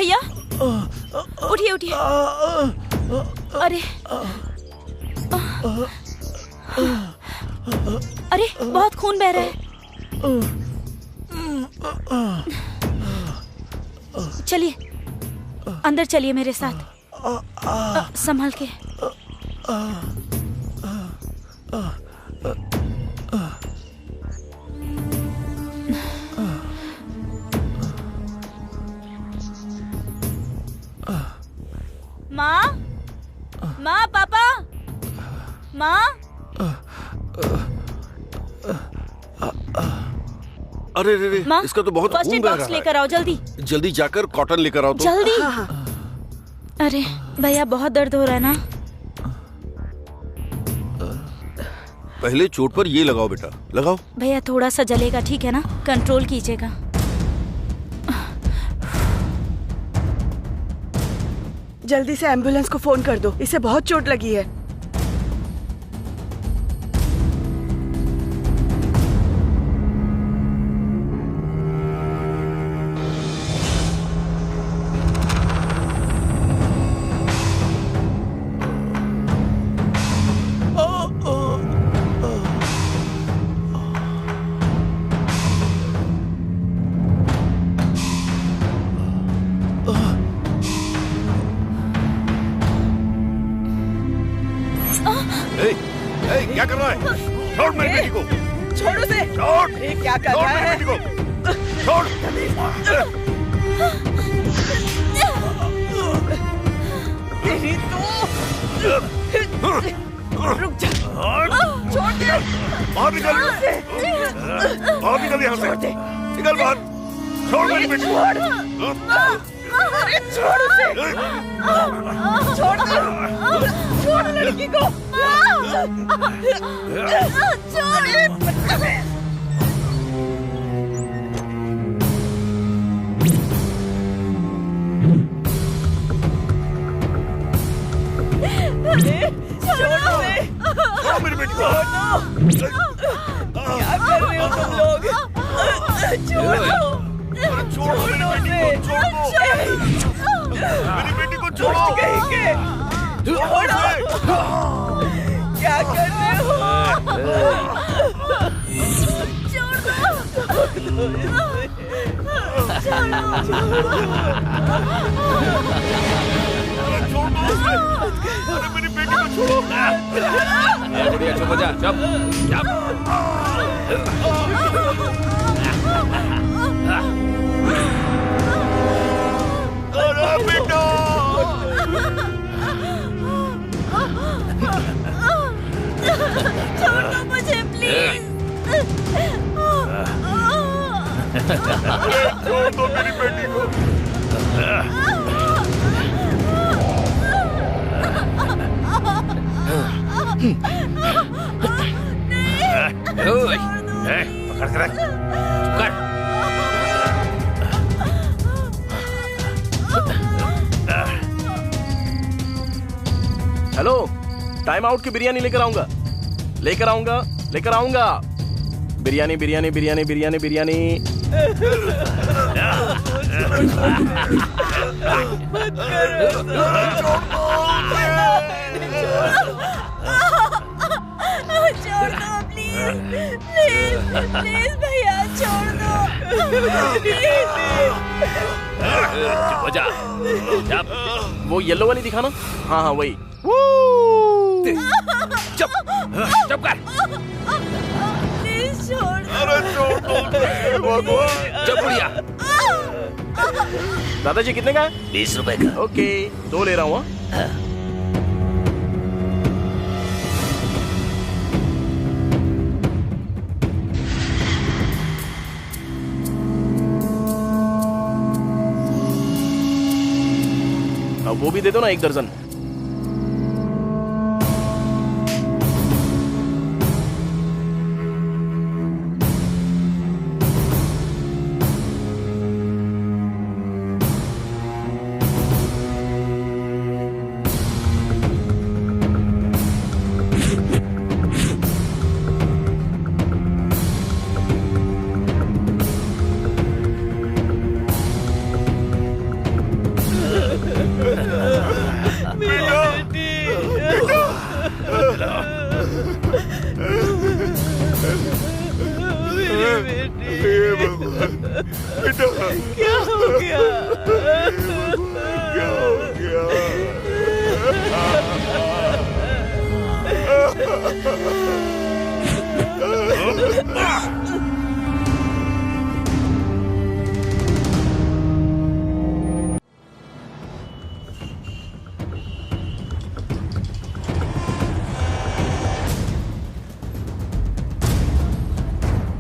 भैया उठिए उठिए। अरे अरे बहुत खून बह रहा है। चलिए अंदर चलिए मेरे साथ। संभल के। माँ, माँ, पापा, माँ। अरे रे रे, इसका तो बहुत फर्स्ट खून एड बह बॉक्स रहा लेकर आओ जल्दी। है। जल्दी जाकर कॉटन लेकर आओ तो। जल्दी। अरे भैया बहुत दर्द हो रहा है ना। पहले चोट पर ये लगाओ बेटा, लगाओ। भैया थोड़ा सा जलेगा, ठीक है ना, कंट्रोल कीजिएगा। जल्दी से एम्बुलेंस को फोन कर दो, इसे बहुत चोट लगी है। क्या कर रहा है? छोड़ मेरी बेटी को। छोड़ उसे। छोड़। ये क्या कर रहा है? बेटी को छोड़। तेरी तो रुक जा। छोड़ दे। बाहर निकल। बाहर निकल यहाँ से। निकल बाहर। छोड़ मेरी बेटी को। अरे छोड़ उसे। छोड़ दो। छोड़ लड़की को। छोड़ो मेरी बेटी को। क्या कर रहे हो तुम लोग? छोड़ो। छोड़ो मेरी बेटी को। छोड़ो। छोड़ो। क्या कर रहे हो? अरे मेरी बेटी को छोड़ो। बुढ़िया चुप हो जा। चुप चुप। अरे बेटा। छोड़ दो मुझे प्लीज। छोड़ दो मेरी बेटी को। पकड़ कर रख। कर। हेलो, टाइम आउट की बिरयानी लेकर आऊंगा। बिरयानी बिरयानी बिरयानी बिरयानी बिरयानी। छोड़ दो प्लीज प्लीज प्लीज भैया छोड़ दो चुप हो जा। वो येलो वाली दिखाना। हाँ हाँ वही। चुप चुप कर। प्लीज छोड़ दो। अरे छोड़ दो। चुप बुढ़िया। दादाजी कितने का है? 20 रुपए का। ओके 2 ले रहा हूँ। अब वो भी दे दो ना 1 दर्जन।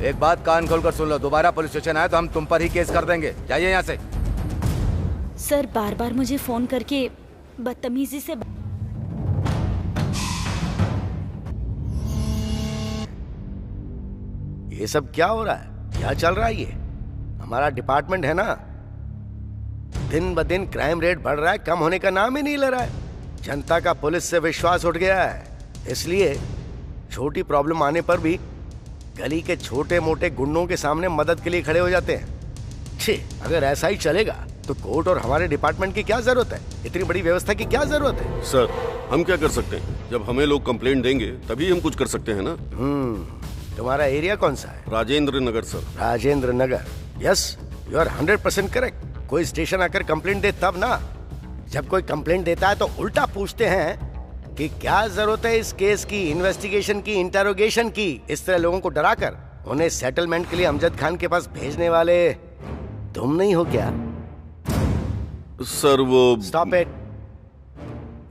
एक बात कान खोलकर सुन लो, दोबारा पुलिस स्टेशन आए तो हम तुम पर ही केस कर देंगे। जाइए यहाँ से। सर बार बार मुझे फोन करके बदतमीजी से ये सब क्या हो रहा है? क्या चल रहा है? ये हमारा डिपार्टमेंट है ना, दिन ब दिन क्राइम रेट बढ़ रहा है, कम होने का नाम ही नहीं ले रहा है। जनता का पुलिस से विश्वास उठ गया है, इसलिए छोटी प्रॉब्लम आने पर भी गली के छोटे मोटे गुंडों के सामने मदद के लिए खड़े हो जाते हैं। छी, अगर ऐसा ही चलेगा तो कोर्ट और हमारे डिपार्टमेंट की क्या जरूरत है? इतनी बड़ी व्यवस्था की क्या जरूरत है? सर, हम क्या कर सकते हैं? जब हमें लोग कंप्लेंट देंगे तभी हम कुछ कर सकते हैं ना। तुम्हारा एरिया कौन सा है? Rajendra Nagar sir. Rajendra Nagar. Yes, you are 100% correct. कोई स्टेशन आकर कंप्लेंट दे तब ना। जब कोई कंप्लेंट देता है तो उल्टा पूछते हैं कि क्या जरूरत है इस केस की, इन्वेस्टिगेशन की, इंटरोगेशन की। इस तरह लोगों को डराकर उन्हें सेटलमेंट के लिए अमजद खान के पास भेजने वाले तुम नहीं हो क्या? सर वो स्टॉप इट।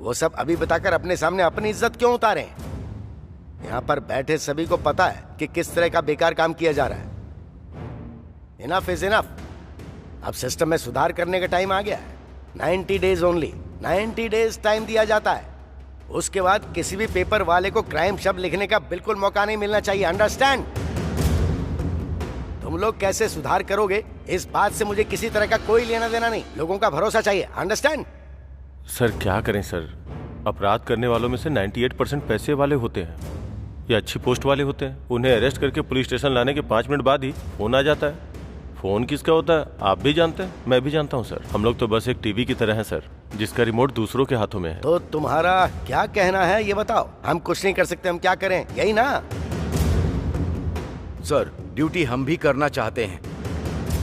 वो सब अभी बताकर अपने सामने अपनी इज्जत क्यों उतारें? यहाँ पर बैठे सभी को पता है कि किस तरह का बेकार काम किया जा रहा है। Enough is enough. अब सिस्टम में सुधार करने का टाइम आ गया है। 90 डेज ओनली, 90 डेज टाइम दिया जाता है। उसके बाद किसी भी पेपर वाले को क्राइम शब्द लिखने का बिल्कुल मौका नहीं मिलना चाहिए। अंडरस्टैंड? तुम लोग कैसे सुधार करोगे इस बात से मुझे किसी तरह का कोई लेना देना नहीं। लोगों का भरोसा चाहिए। अंडरस्टैंड? सर क्या करें सर, अपराध करने वालों में से 98% पैसे वाले होते हैं या अच्छी पोस्ट वाले होते हैं। उन्हें अरेस्ट करके पुलिस स्टेशन लाने के 5 मिनट बाद ही फोन आ जाता है। फोन किसका होता है आप भी जानते हैं, मैं भी जानता हूं सर। हम लोग तो बस एक टीवी की तरह हैं सर, जिसका रिमोट दूसरों के हाथों में है। तो तुम्हारा क्या कहना है ये बताओ। हम कुछ नहीं कर सकते, हम क्या करें? यही ना? सर, ड्यूटी हम भी करना चाहते हैं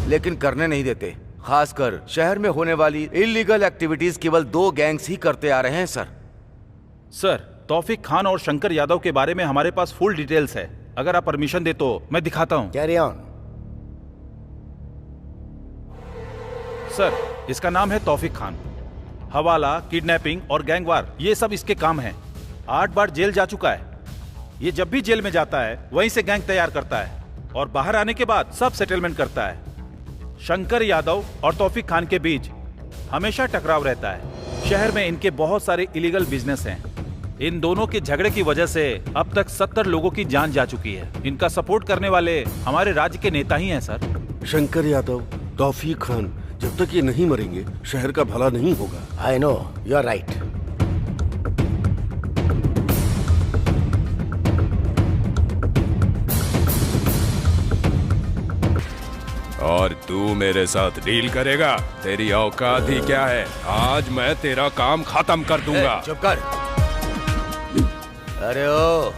लेकिन करने नहीं देते। खासकर शहर में होने वाली इलीगल एक्टिविटीज केवल 2 गैंग्स ही करते आ रहे हैं सर। सर, तौफीक खान और शंकर यादव के बारे में हमारे पास फुल डिटेल्स है। अगर आप परमिशन दे तो मैं दिखाता हूं। Carry on. सर, इसका नाम है तौफीक खान। हवाला, किडनैपिंग और गैंगवार ये सब इसके काम हैं। 8 बार जेल जा चुका है। ये जब भी जेल में जाता है वहीं से गैंग तैयार करता है और बाहर आने के बाद सब सेटलमेंट करता है। शंकर यादव और तौफीक खान के बीच हमेशा टकराव रहता है। शहर में इनके बहुत सारे इलीगल बिजनेस हैं। इन दोनों के झगड़े की वजह से अब तक 70 लोगों की जान जा चुकी है। इनका सपोर्ट करने वाले हमारे राज्य के नेता ही हैं सर। शंकर यादव, तौफीक खान, जब तक ये नहीं मरेंगे शहर का भला नहीं होगा। I know, you are right. और तू मेरे साथ डील करेगा? तेरी औकात ही क्या है? आज मैं तेरा काम खत्म कर दूंगा। चुप कर। अरे ओ,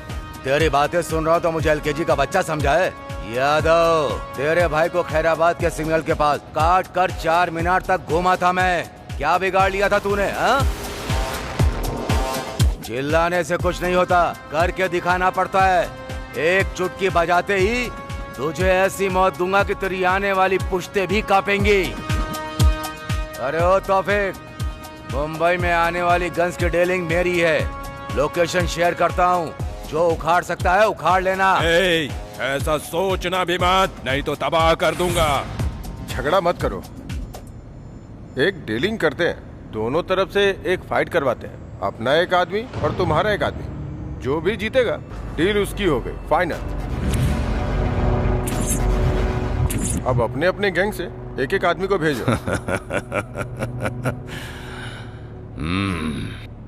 तेरी बातें सुन रहा हूँ तो मुझे एलकेजी का बच्चा समझा है। यादव, तेरे भाई को खैराबाद के सिग्नल के पास काट कर 4 मीनार तक घूमा था मैं। क्या बिगाड़ लिया था तूने? हाँ? चिल्लाने से कुछ नहीं होता, करके दिखाना पड़ता है। एक चुटकी बजाते ही तुझे ऐसी मौत दूंगा कि तेरी आने वाली पुश्तें भी कांपेंगी। अरे ओ तौफीक, मुंबई में आने वाली गन्स की डीलिंग मेरी है। लोकेशन शेयर करता हूँ, जो उखाड़ सकता है उखाड़ लेना। ऐसा सोचना भी मत, नहीं तो तबाह कर दूंगा। झगड़ा मत करो, एक डीलिंग करते हैं। दोनों तरफ से एक फाइट करवाते हैं, अपना एक आदमी और तुम्हारा एक आदमी। जो भी जीतेगा डील उसकी हो गई, फाइनल। अब अपने अपने गैंग से एक एक आदमी को भेजो।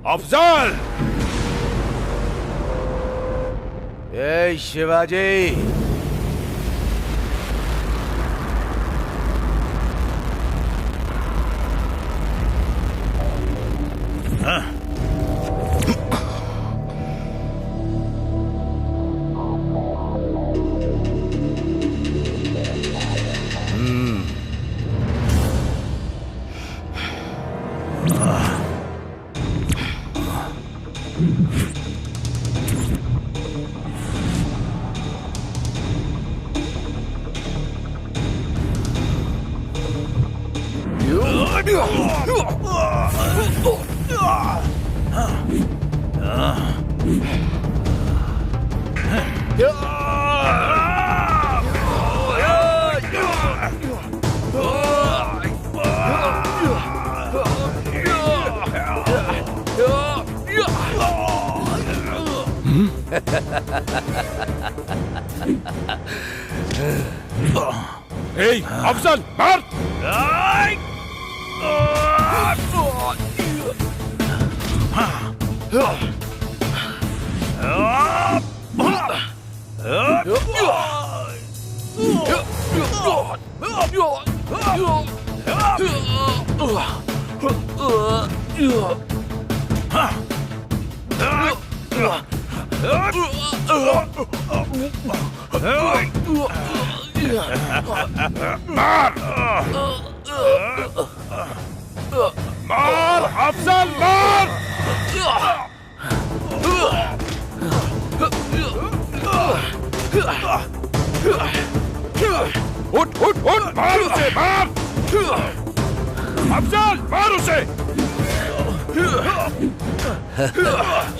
अफजल! ए शिवाजी, अफजल मार। मार अफजल मार। उठ उठ उठ मार उसे मार। अफजल मार उसे।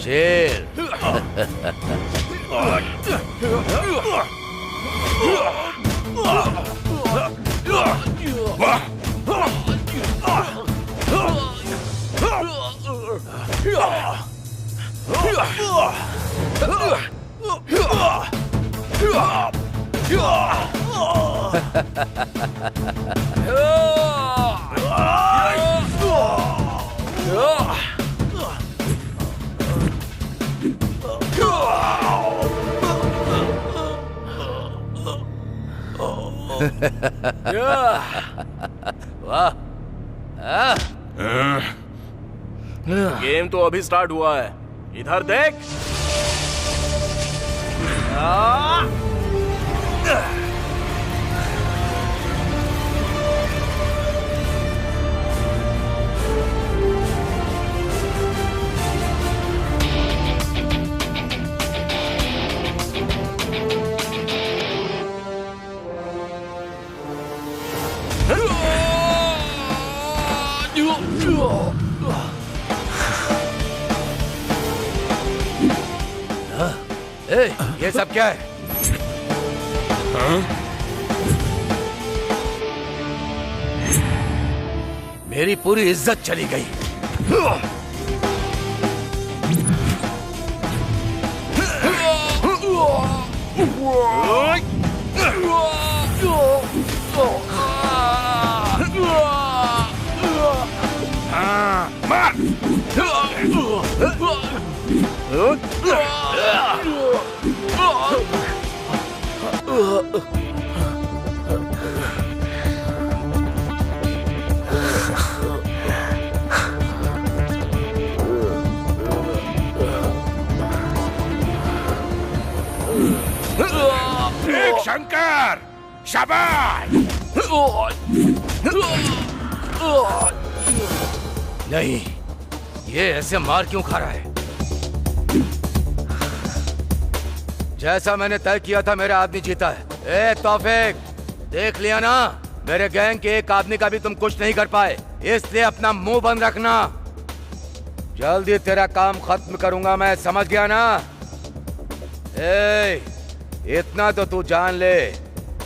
शेर गेम तो अभी स्टार्ट हुआ है, इधर देख। ये सब क्या है? मेरी पूरी इज्जत चली गई। एक शंकर, शाबाश। नहीं, ये ऐसे मार क्यों खा रहा है? जैसा मैंने तय किया था, मेरा आदमी जीता है। ए तौफीक, देख लिया ना, मेरे गैंग के एक आदमी का भी तुम कुछ नहीं कर पाए, इसलिए अपना मुंह बंद रखना। जल्दी तेरा काम खत्म करूंगा मैं, समझ गया ना? ए, इतना तो तू जान ले,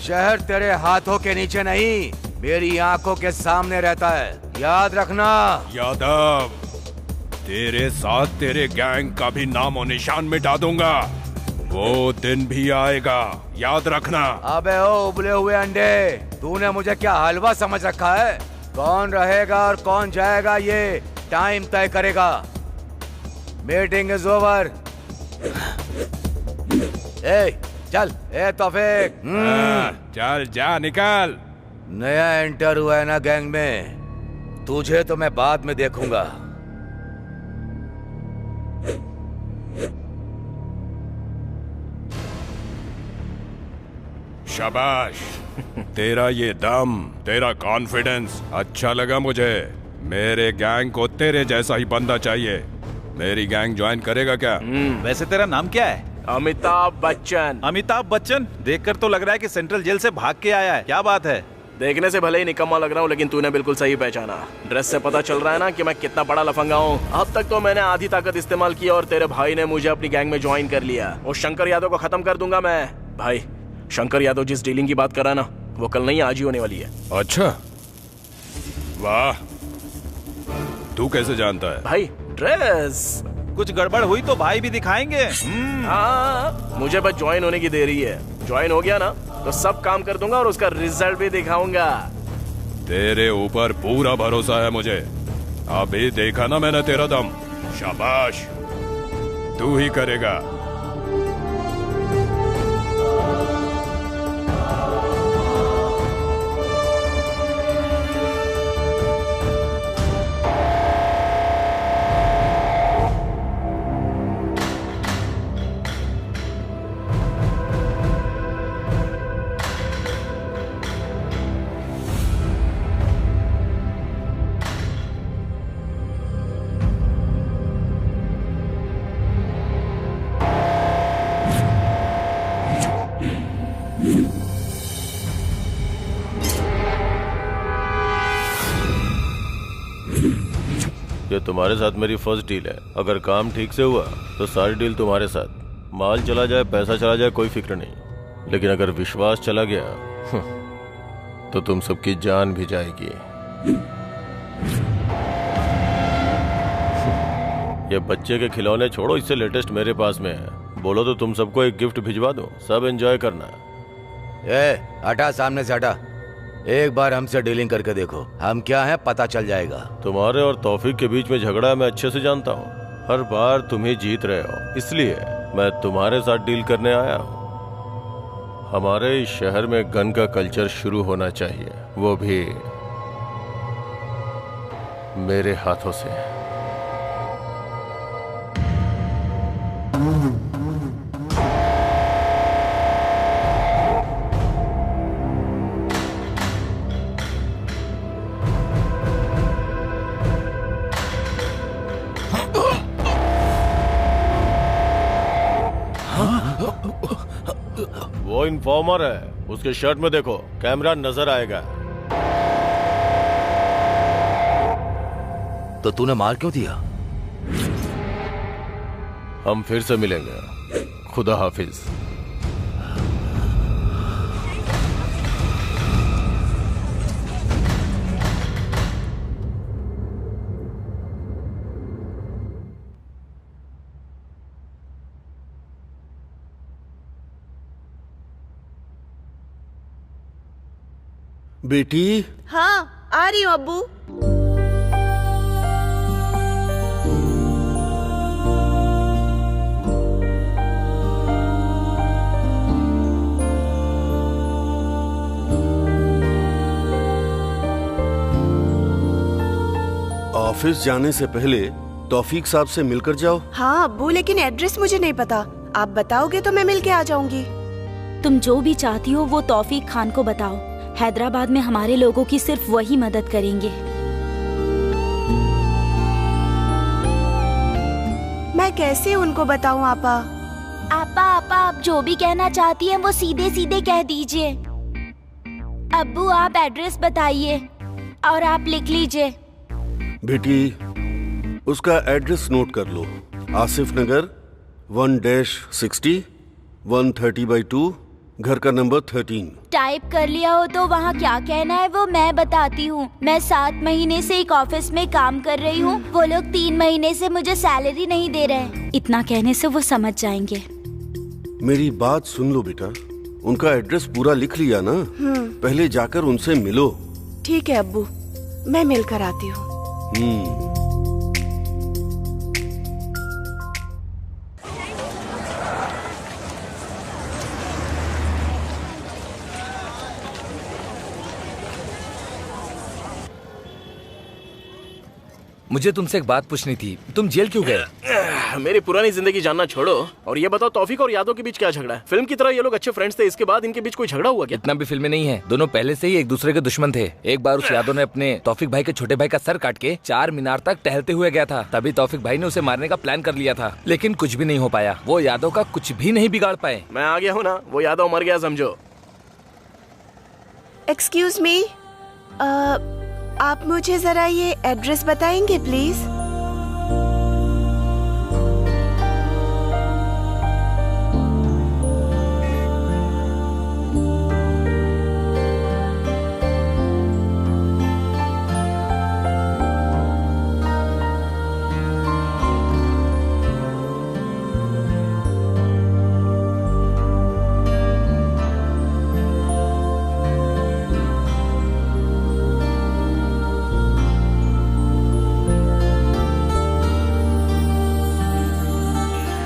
शहर तेरे हाथों के नीचे नहीं, मेरी आंखों के सामने रहता है, याद रखना। यादव, तेरे साथ तेरे गैंग का भी नामो निशान मिटा दूंगा, वो दिन भी आएगा, याद रखना। अबे ओ उबले हुए अंडे, तूने मुझे क्या हलवा समझ रखा है? कौन रहेगा और कौन जाएगा ये टाइम तय करेगा। Meeting is over. ए चल, ए तौफीक। चल जा, निकल। नया एंटर हुआ है ना गैंग में, तुझे तो मैं बाद में देखूंगा। शाबाश, तेरा ये दम, तेरा कॉन्फिडेंस अच्छा लगा मुझे। मेरे गैंग को तेरे जैसा ही बंदा चाहिए। मेरी गैंग ज्वाइन करेगा क्या? वैसे तेरा नाम क्या है? अमिताभ बच्चन। अमिताभ बच्चन? देखकर तो लग रहा है कि सेंट्रल जेल से भाग के आया है। क्या बात है? देखने से भले ही निकम्मा लग रहा हूँ, लेकिन तूने बिल्कुल सही पहचाना। ड्रेस से पता चल रहा है ना कि मैं कितना बड़ा लफंगा हूँ। अब तक तो मैंने आधी ताकत इस्तेमाल की और तेरे भाई ने मुझे अपनी गैंग में ज्वाइन कर लिया। और शंकर यादव को खत्म कर दूंगा मैं। भाई, शंकर यादव जिस डीलिंग की बात कर रहा है ना, वो कल नहीं आज ही होने वाली है। अच्छा, वाह, तू कैसे जानता है? भाई ड्रेस, कुछ गड़बड़ हुई तो भाई भी दिखाएंगे। हाँ, मुझे बस ज्वाइन होने की देरी है। ज्वाइन हो गया ना तो सब काम कर दूंगा और उसका रिजल्ट भी दिखाऊंगा। तेरे ऊपर पूरा भरोसा है मुझे। अभी देखा ना मैंने तेरा दम। शाबाश, तू ही करेगा। ये तुम्हारे साथ मेरी फर्स्ट डील है। अगर काम ठीक से हुआ तो सारी डील तुम्हारे साथ। माल चला जाए, पैसा चला जाए, कोई फिक्र नहीं, लेकिन अगर विश्वास चला गया तो तुम सबकी जान भी जाएगी। ये बच्चे के खिलौने छोड़ो, इससे लेटेस्ट मेरे पास में है। बोलो तो तुम सबको एक गिफ्ट भिजवा दूं, सब एंजॉय करना। हटा, सामने से हटा। एक बार हमसे डीलिंग करके देखो, हम क्या हैं पता चल जाएगा। तुम्हारे और तौफीक के बीच में झगड़ा मैं अच्छे से जानता हूँ। हर बार तुम ही जीत रहे हो, इसलिए मैं तुम्हारे साथ डील करने आया हूँ। हमारे इस शहर में गन का कल्चर शुरू होना चाहिए, वो भी मेरे हाथों से। वो इन्फॉर्मर है, उसके शर्ट में देखो, कैमरा नजर आएगा। तो तूने मार क्यों दिया? हम फिर से मिलेंगे। खुदा हाफिज। बेटी। हाँ, आ रही हूँ अब्बू। ऑफिस जाने से पहले तौफीक साहब से मिलकर जाओ। हाँ अब्बू, लेकिन एड्रेस मुझे नहीं पता। आप बताओगे तो मैं मिलके आ जाऊंगी। तुम जो भी चाहती हो वो तौफीक खान को बताओ। हैदराबाद में हमारे लोगों की सिर्फ वही मदद करेंगे। मैं कैसे उनको बताऊं आपा? आपा आप जो भी कहना चाहती हैं वो सीधे सीधे कह दीजिए। अब्बू आप एड्रेस बताइए और आप लिख लीजिए। बेटी, उसका एड्रेस नोट कर लो। आसिफ नगर 1-60 130/2, घर का नंबर 13। टाइप कर लिया हो तो वहाँ क्या कहना है वो मैं बताती हूँ। मैं 7 महीने से एक ऑफिस में काम कर रही हूँ। वो लोग 3 महीने से मुझे सैलरी नहीं दे रहे हैं। इतना कहने से वो समझ जाएंगे। मेरी बात सुन लो बेटा, उनका एड्रेस पूरा लिख लिया ना? पहले जाकर उनसे मिलो। ठीक है अब्बू, मैं मिलकर आती हूँ। मुझे तुमसे एक बात पूछनी थी, तुम जेल क्यों गए? मेरी पुरानी जिंदगी जानना छोड़ो और ये बताओ तौफीक और यादव के बीच क्या झगड़ा है? फिल्म की तरह ये लोग अच्छे फ्रेंड्स थे, इसके बाद इनके बीच कोई झगड़ा हुआ क्या? इतना भी फिल्में नहीं है, दोनों पहले से ही एक दूसरे के दुश्मन थे। एक बार उस यादव ने अपने तौफीक भाई के छोटे भाई का सर काट के 4 मीनार तक टहलते हुए गया था। तभी तौफीक भाई ने उसे मारने का प्लान कर लिया था, लेकिन कुछ भी नहीं हो पाया। वो यादव का कुछ भी नहीं बिगाड़ पाए। मैं आ गया हूँ ना, वो यादव मर गया समझो। एक्सक्यूज मी, आप मुझे जरा ये एड्रेस बताएंगे प्लीज?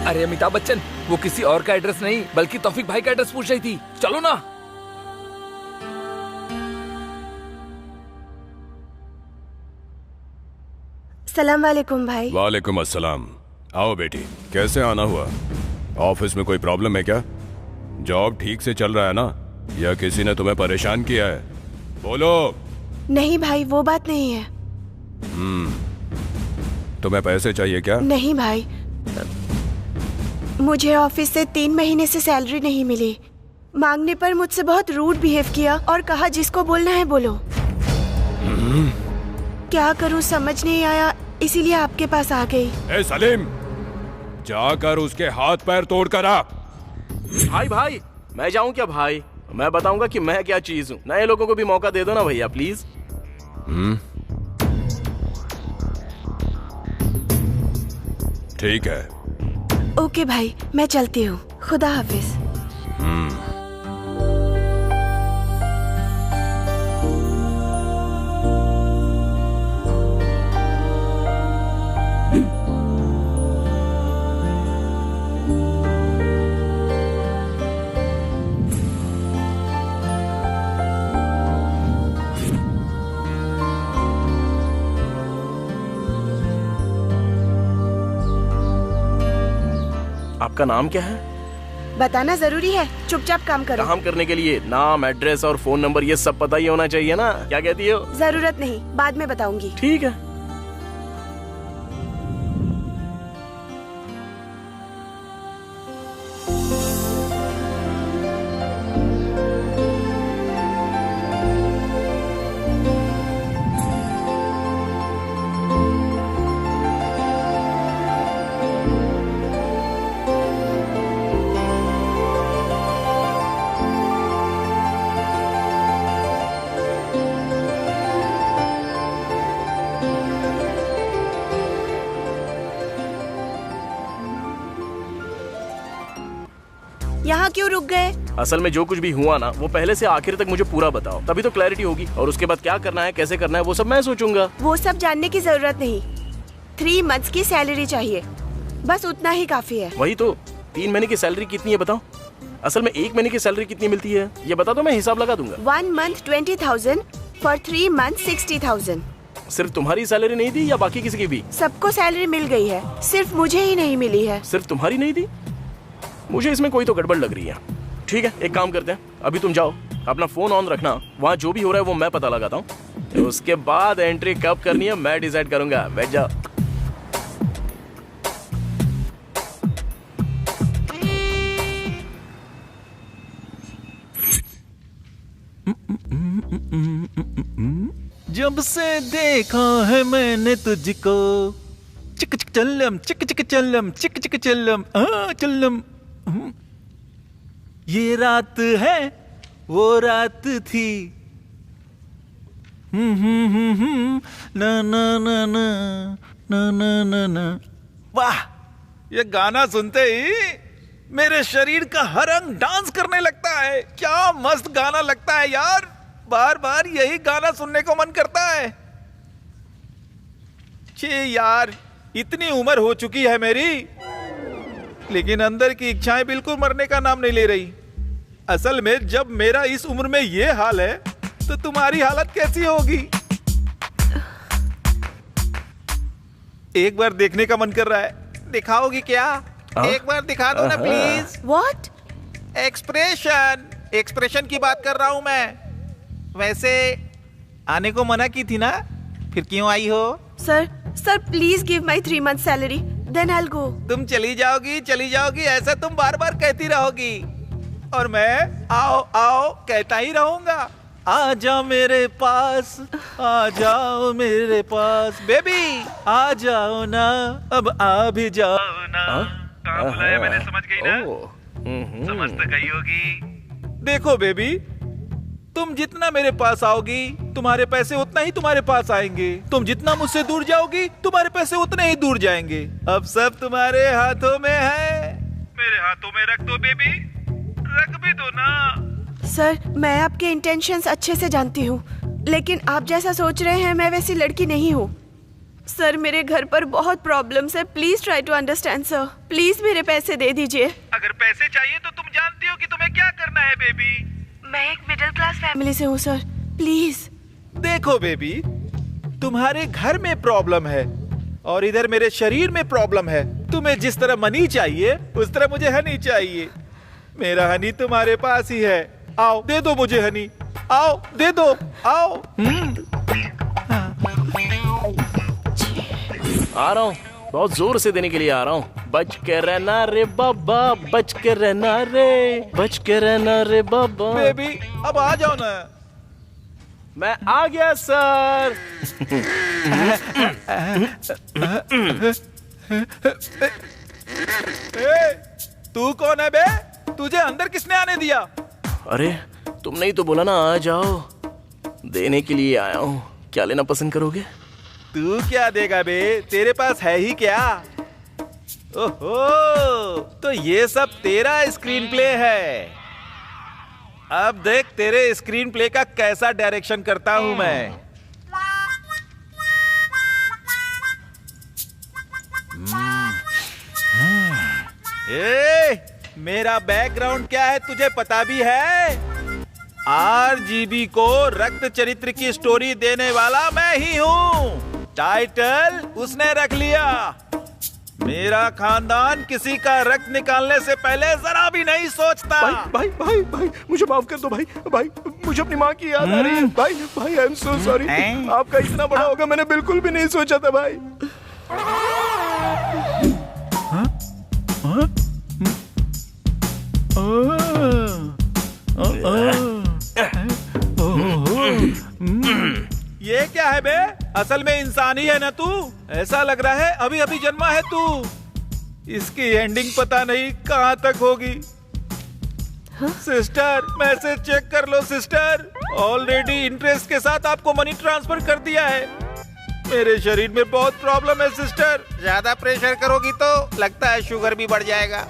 अरे अमिताभ बच्चन, वो किसी और का एड्रेस नहीं बल्कि तौफीक भाई का एड्रेस पूछ रही थी। चलो ना। सलाम वालेकुम भाई। वालेकुम अस्सलाम। आओ बेटी, कैसे आना हुआ? ऑफिस में कोई प्रॉब्लम है क्या? जॉब ठीक से चल रहा है ना, या किसी ने तुम्हें परेशान किया है? बोलो। नहीं भाई, वो बात नहीं है। तुम्हें पैसे चाहिए क्या? नहीं भाई, मुझे ऑफिस से 3 महीने से सैलरी नहीं मिली। मांगने पर मुझसे बहुत रूड बिहेव किया और कहा जिसको बोलना है बोलो। क्या करूं समझ नहीं आया, इसीलिए आपके पास आ गई। ए सलीम, जाकर उसके हाथ पैर तोड़ कर आ। भाई भाई, मैं जाऊं क्या भाई? मैं बताऊंगा कि मैं क्या चीज हूँ। नए लोगों को भी मौका दे दो ना भैया, प्लीज। ठीक है। ओके भाई, मैं चलती हूँ। खुदा हाफिज। आपका नाम क्या है? बताना जरूरी है, चुपचाप काम करो। काम करने के लिए नाम, एड्रेस और फोन नंबर ये सब पता ही होना चाहिए ना। क्या कहती हो? जरूरत नहीं, बाद में बताऊंगी। ठीक है। यहाँ क्यों रुक गए? असल में जो कुछ भी हुआ ना, वो पहले से आखिर तक मुझे पूरा बताओ, तभी तो क्लैरिटी होगी। और उसके बाद क्या करना है, कैसे करना है, वो सब मैं सोचूंगा। वो सब जानने की जरूरत नहीं। 3 मंथ्स की सैलरी चाहिए, बस उतना ही काफी है। वही तो, 3 महीने की सैलरी कितनी है बताओ? असल में 1 महीने की सैलरी कितनी मिलती है ये बता दो, मैं हिसाब लगा दूंगा। 1 month 20,000, for 3 months 60,000। सिर्फ तुम्हारी सैलरी नहीं दी या बाकी किसी की भी? सबको सैलरी मिल गई है, सिर्फ मुझे ही नहीं मिली है। सिर्फ तुम्हारी नहीं दी? मुझे इसमें कोई तो गड़बड़ लग रही है। ठीक है, एक काम करते हैं, अभी तुम जाओ, अपना फोन ऑन रखना, वहाँ जो भी हो रहा है वो मैं पता लगाता हूँ। उसके बाद एंट्री कब करनी है मैं डिसाइड करूंगा। बैठ जाओ। जब से देखा है मैंने तुझको, चिक चिक चल्लम, चिक चिक चल्लम, चिक चिक चल्लम, चल्लम। ये रात है वो रात थी, ना ना ना ना ना ना ना ना। वाह, ये गाना सुनते ही मेरे शरीर का हर अंग डांस करने लगता है। क्या मस्त गाना लगता है यार, बार बार यही गाना सुनने को मन करता है। छे यार, इतनी उम्र हो चुकी है मेरी, लेकिन अंदर की इच्छाएं बिल्कुल मरने का नाम नहीं ले रही। असल में जब मेरा इस उम्र में ये हाल है तो तुम्हारी हालत कैसी होगी? एक बार देखने का मन कर रहा है, दिखाओगी क्या? एक बार दिखा दो ना प्लीज। What? एक्सप्रेशन की बात कर रहा हूं मैं। वैसे आने को मना की थी ना, फिर क्यों आई हो? Sir please give my 3 months salary, then I will go. तुम चली जाओगी, ऐसा तुम बार बार कहती रहोगी और मैं आओ आओ कहता ही रहूंगा। आ जाओ मेरे पास, आ जाओ मेरे पास, बेबी आ जाओ ना, अब आ भी जाओ ना। कहाँ बुलाया मैंने, समझ गई ना? समझ तो गई होगी। देखो बेबी, तुम जितना मेरे पास आओगी तुम्हारे पैसे उतना ही तुम्हारे पास आएंगे, तुम जितना मुझसे दूर जाओगी तुम्हारे पैसे उतने ही दूर जाएंगे। अब सब तुम्हारे हाथों में है। मेरे हाथों में रख दो बेबी, रख भी दो ना। सर, मैं आपके इंटेंशंस अच्छे से जानती हूँ, लेकिन आप जैसा सोच रहे हैं मैं वैसी लड़की नहीं हूँ। सर मेरे घर पर बहुत प्रॉब्लम्स है, please try to understand sir. Please मेरे पैसे दे दीजिए। अगर पैसे चाहिए तो तुम जानती हो कि तुम्हें क्या करना है बेबी। मैं एक मिडिल क्लास फैमिली से हूँ सर, प्लीज। देखो बेबी, तुम्हारे घर में प्रॉब्लम है और इधर मेरे शरीर में प्रॉब्लम है। तुम्हें जिस तरह मनी चाहिए उस तरह मुझे हनी चाहिए। मेरा हनी तुम्हारे पास ही है। आओ दे दो मुझे हनी, आओ दे दो, आओ। आ रहा हूँ, बहुत जोर से देने के लिए आ रहा हूँ। बच के रहना रे बाबा, बच के रहना रे, बच के रहना रे बाबा। बेबी अब आ जाओ ना। मैं आ गया सर। तू कौन है बे? तुझे अंदर किसने आने दिया? अरे तुमने ही तो बोला ना आ जाओ, देने के लिए आया हूँ। क्या लेना पसंद करोगे? तू क्या देगा बे? तेरे पास है ही क्या? ओहो, तो ये सब तेरा स्क्रीन प्ले है। अब देख तेरे स्क्रीन प्ले का कैसा डायरेक्शन करता हूं मैं। मेरा बैकग्राउंड क्या है तुझे पता भी है? RGB को रक्त चरित्र की स्टोरी देने वाला मैं ही हूँ। टाइटल उसने रख लिया। मेरा खानदान किसी का रक्त निकालने से पहले जरा भी नहीं सोचता। भाई भाई भाई मुझे माफ कर दो भाई। भाई मुझे अपनी माँ की याद आ रही है। भाई भाई आई एम सो सॉरी। आपका इतना बड़ा होगा मैंने बिल्कुल भी नहीं सोचा था भाई। ये क्या है बे? असल में इंसान ही है ना तू? ऐसा लग रहा है अभी अभी जन्मा है तू। इसकी एंडिंग पता नहीं कहाँ तक होगी। सिस्टर मैसेज चेक कर लो सिस्टर। ऑलरेडी इंटरेस्ट के साथ आपको मनी ट्रांसफर कर दिया है। मेरे शरीर में बहुत प्रॉब्लम है सिस्टर। ज्यादा प्रेशर करोगी तो लगता है शुगर भी बढ़ जाएगा।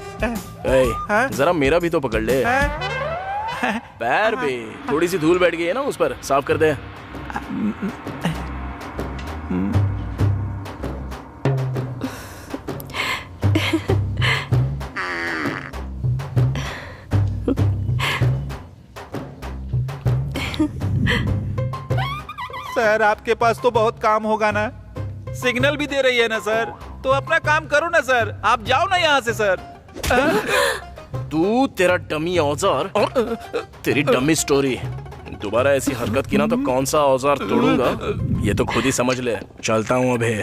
जरा मेरा भी तो पकड़ ले। पैर भी थोड़ी सी धूल बैठ गई है ना उस पर, साफ कर दे। सर आपके पास तो बहुत काम होगा ना? सिग्नल भी दे रही है ना सर? तो अपना काम करो ना सर। आप जाओ ना यहाँ से सर। तू, तेरा डमी औजार और तेरी डमी स्टोरी। दोबारा ऐसी हरकत की ना तो कौन सा औजार तोड़ूंगा ये तो खुद ही समझ ले। चलता हूँ अभी।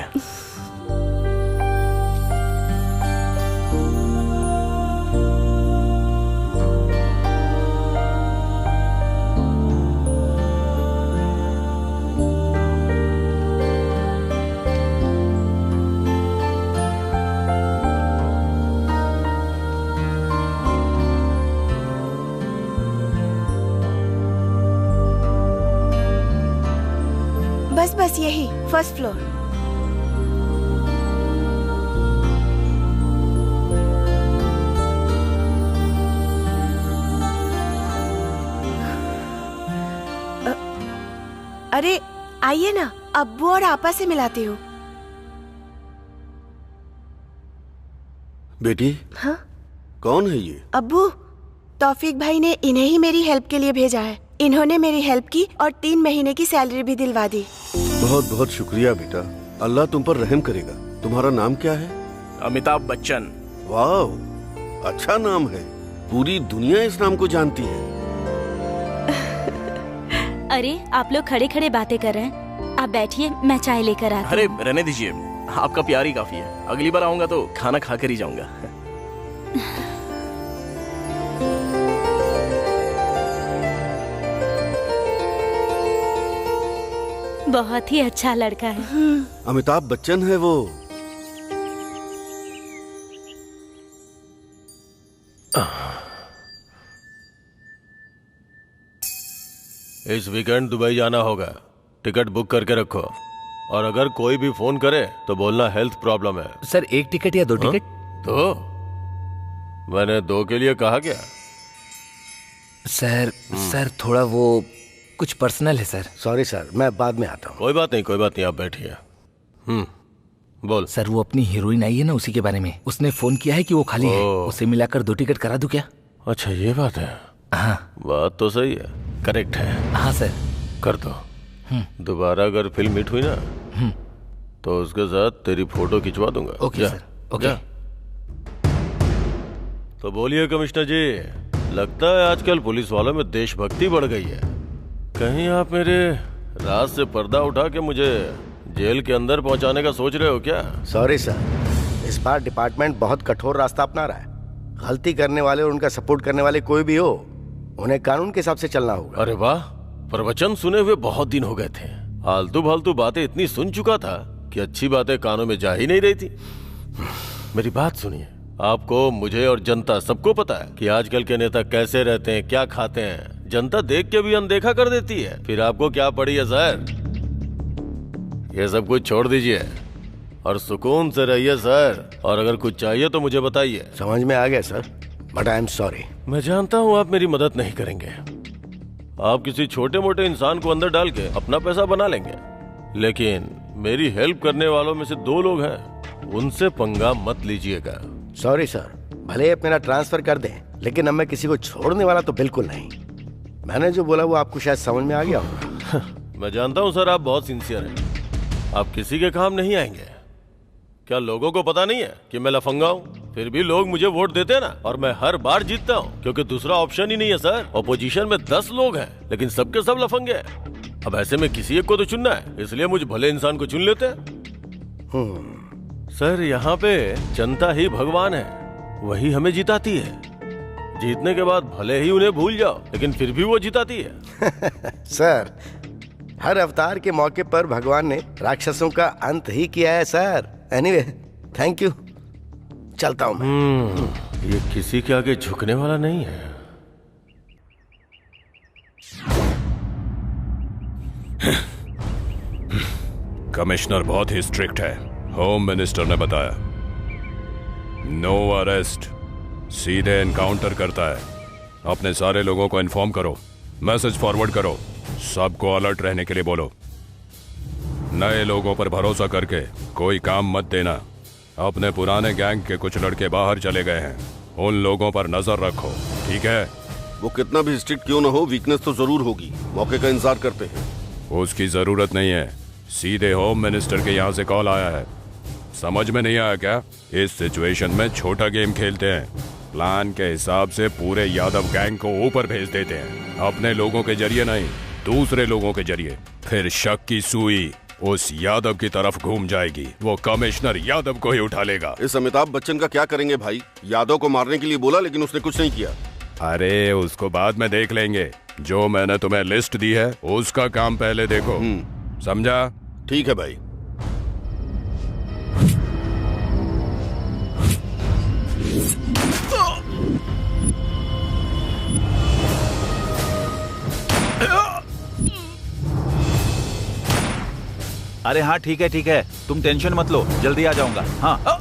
बस यही फर्स्ट फ्लोर। अरे आइए ना, अब्बू और आपा से मिलाती हूँ। बेटी हाँ कौन है ये? अब्बू, तौफीक भाई ने इन्हें ही मेरी हेल्प के लिए भेजा है। इन्होंने मेरी हेल्प की और 3 महीने की सैलरी भी दिलवा दी। बहुत बहुत शुक्रिया बेटा, अल्लाह तुम पर रहम करेगा। तुम्हारा नाम क्या है? अमिताभ बच्चन। वाह, अच्छा नाम है। पूरी दुनिया इस नाम को जानती है। अरे आप लोग खड़े खड़े बातें कर रहे हैं, आप बैठिए मैं चाय लेकर आती हूँ। अरे रहने दीजिए, आपका प्यार ही काफी है। अगली बार आऊंगा तो खाना खा कर ही जाऊंगा। बहुत ही अच्छा लड़का है। अमिताभ बच्चन है वो। इस वीकेंड दुबई जाना होगा, टिकट बुक करके रखो। और अगर कोई भी फोन करे तो बोलना हेल्थ प्रॉब्लम है। सर 1 टिकट या 2 टिकट? 2? मैंने 2 के लिए कहा क्या? सर थोड़ा वो कुछ पर्सनल है सर। सॉरी सर, मैं बाद में आता हूँ। कोई बात नहीं, आप बैठिए। बोल। सर वो अपनी हीरोइन आई है ना, उसी के बारे में। उसने फोन किया है कि वो खाली है, उसे मिलाकर 2 टिकट करा दूं क्या? अच्छा ये बात है। हाँ बात तो सही है, करेक्ट है। हाँ सर। कर दो। दोबारा अगर फिल्म हिट हुई ना तो उसके साथ तेरी फोटो खिंचवा दूंगा। Okay sir, okay. तो बोलिए कमिश्नर जी, लगता है आजकल पुलिस वालों में देशभक्ति बढ़ गई है। कहीं आप मेरे राज से पर्दा उठा के मुझे जेल के अंदर पहुंचाने का सोच रहे हो क्या? सॉरी सर, इस बार डिपार्टमेंट बहुत कठोर रास्ता अपना रहा है। गलती करने वाले और उनका सपोर्ट करने वाले कोई भी हो, उन्हें कानून के हिसाब से चलना होगा। अरे वाह, प्रवचन सुने हुए बहुत दिन हो गए थे। आलतू फालतू बातें इतनी सुन चुका था कि अच्छी बातें कानों में जा ही नहीं रही थी। मेरी बात सुनिए, आपको, मुझे और जनता सबको पता है कि आजकल के नेता कैसे रहते हैं, क्या खाते हैं। जनता देख के भी अनदेखा कर देती है। फिर आपको क्या पड़ी है सर? ये सब कुछ छोड़ दीजिए और सुकून से रहिए सर। और अगर कुछ चाहिए तो मुझे बताइए। समझ में आ गया sir, but I am sorry. मैं जानता हूँ आप मेरी मदद नहीं करेंगे। आप किसी छोटे मोटे इंसान को अंदर डाल के अपना पैसा बना लेंगे, लेकिन मेरी हेल्प करने वालों में से 2 लोग हैं, उनसे पंगा मत लीजिएगा। सॉरी सर, भले आप मेरा ट्रांसफर कर दें, लेकिन अब मैं किसी को छोड़ने वाला तो बिल्कुल नहीं। मैंने जो बोला वो आपको शायद समझ में आ गया होगा। मैं जानता हूँ सर, आप बहुत सिंसियर हैं। आप किसी के काम नहीं आएंगे। क्या लोगों को पता नहीं है कि मैं लफंगा हूँ? फिर भी लोग मुझे वोट देते हैं ना, और मैं हर बार जीतता हूँ, क्योंकि दूसरा ऑप्शन ही नहीं है सर। ऑपोजिशन में 10 लोग हैं, लेकिन सबके सब लफंगे हैं। अब ऐसे में किसी एक को तो चुनना है, इसलिए मुझे भले इंसान को चुन लेते हैं। सर यहाँ पे जनता ही भगवान है, वही हमें जिताती है। जीतने के बाद भले ही उन्हें भूल जाओ, लेकिन फिर भी वो जिताती है। सर, हर अवतार के मौके पर भगवान ने राक्षसों का अंत ही किया है सर। एनीवे, थैंक यू, चलता हूँ मैं। ये किसी के आगे झुकने वाला नहीं है। कमिश्नर बहुत ही स्ट्रिक्ट है, होम मिनिस्टर ने बताया। नो अरेस्ट, सीधे एनकाउंटर करता है। अपने सारे लोगों को इन्फॉर्म करो, मैसेज फॉरवर्ड करो, सबको अलर्ट रहने के लिए बोलो। नए लोगों पर भरोसा करके कोई काम मत देना। अपने पुराने गैंग के कुछ लड़के बाहर चले गए हैं, उन लोगों पर नजर रखो, ठीक है? वो कितना भी स्ट्रिक्ट क्यों ना हो, वीकनेस तो जरूर होगी। मौके का इंतजार करते हैं। उसकी जरूरत नहीं है, सीधे होम मिनिस्टर के यहाँ से कॉल आया है। समझ में नहीं आया क्या? इस सिचुएशन में छोटा गेम खेलते हैं। प्लान के हिसाब से पूरे यादव गैंग को ऊपर भेज देते हैं, अपने लोगों के जरिए नहीं, दूसरे लोगों के जरिए। फिर शक की सुई उस यादव की तरफ घूम जाएगी, वो कमिश्नर यादव को ही उठा लेगा। इस अमिताभ बच्चन का क्या करेंगे भाई? यादव को मारने के लिए बोला, लेकिन उसने कुछ नहीं किया। अरे उसको बाद में देख लेंगे, जो मैंने तुम्हें लिस्ट दी है उसका काम पहले देखो, समझा? ठीक है भाई। अरे हाँ ठीक है ठीक है, तुम टेंशन मत लो, जल्दी आ जाऊंगा। हाँ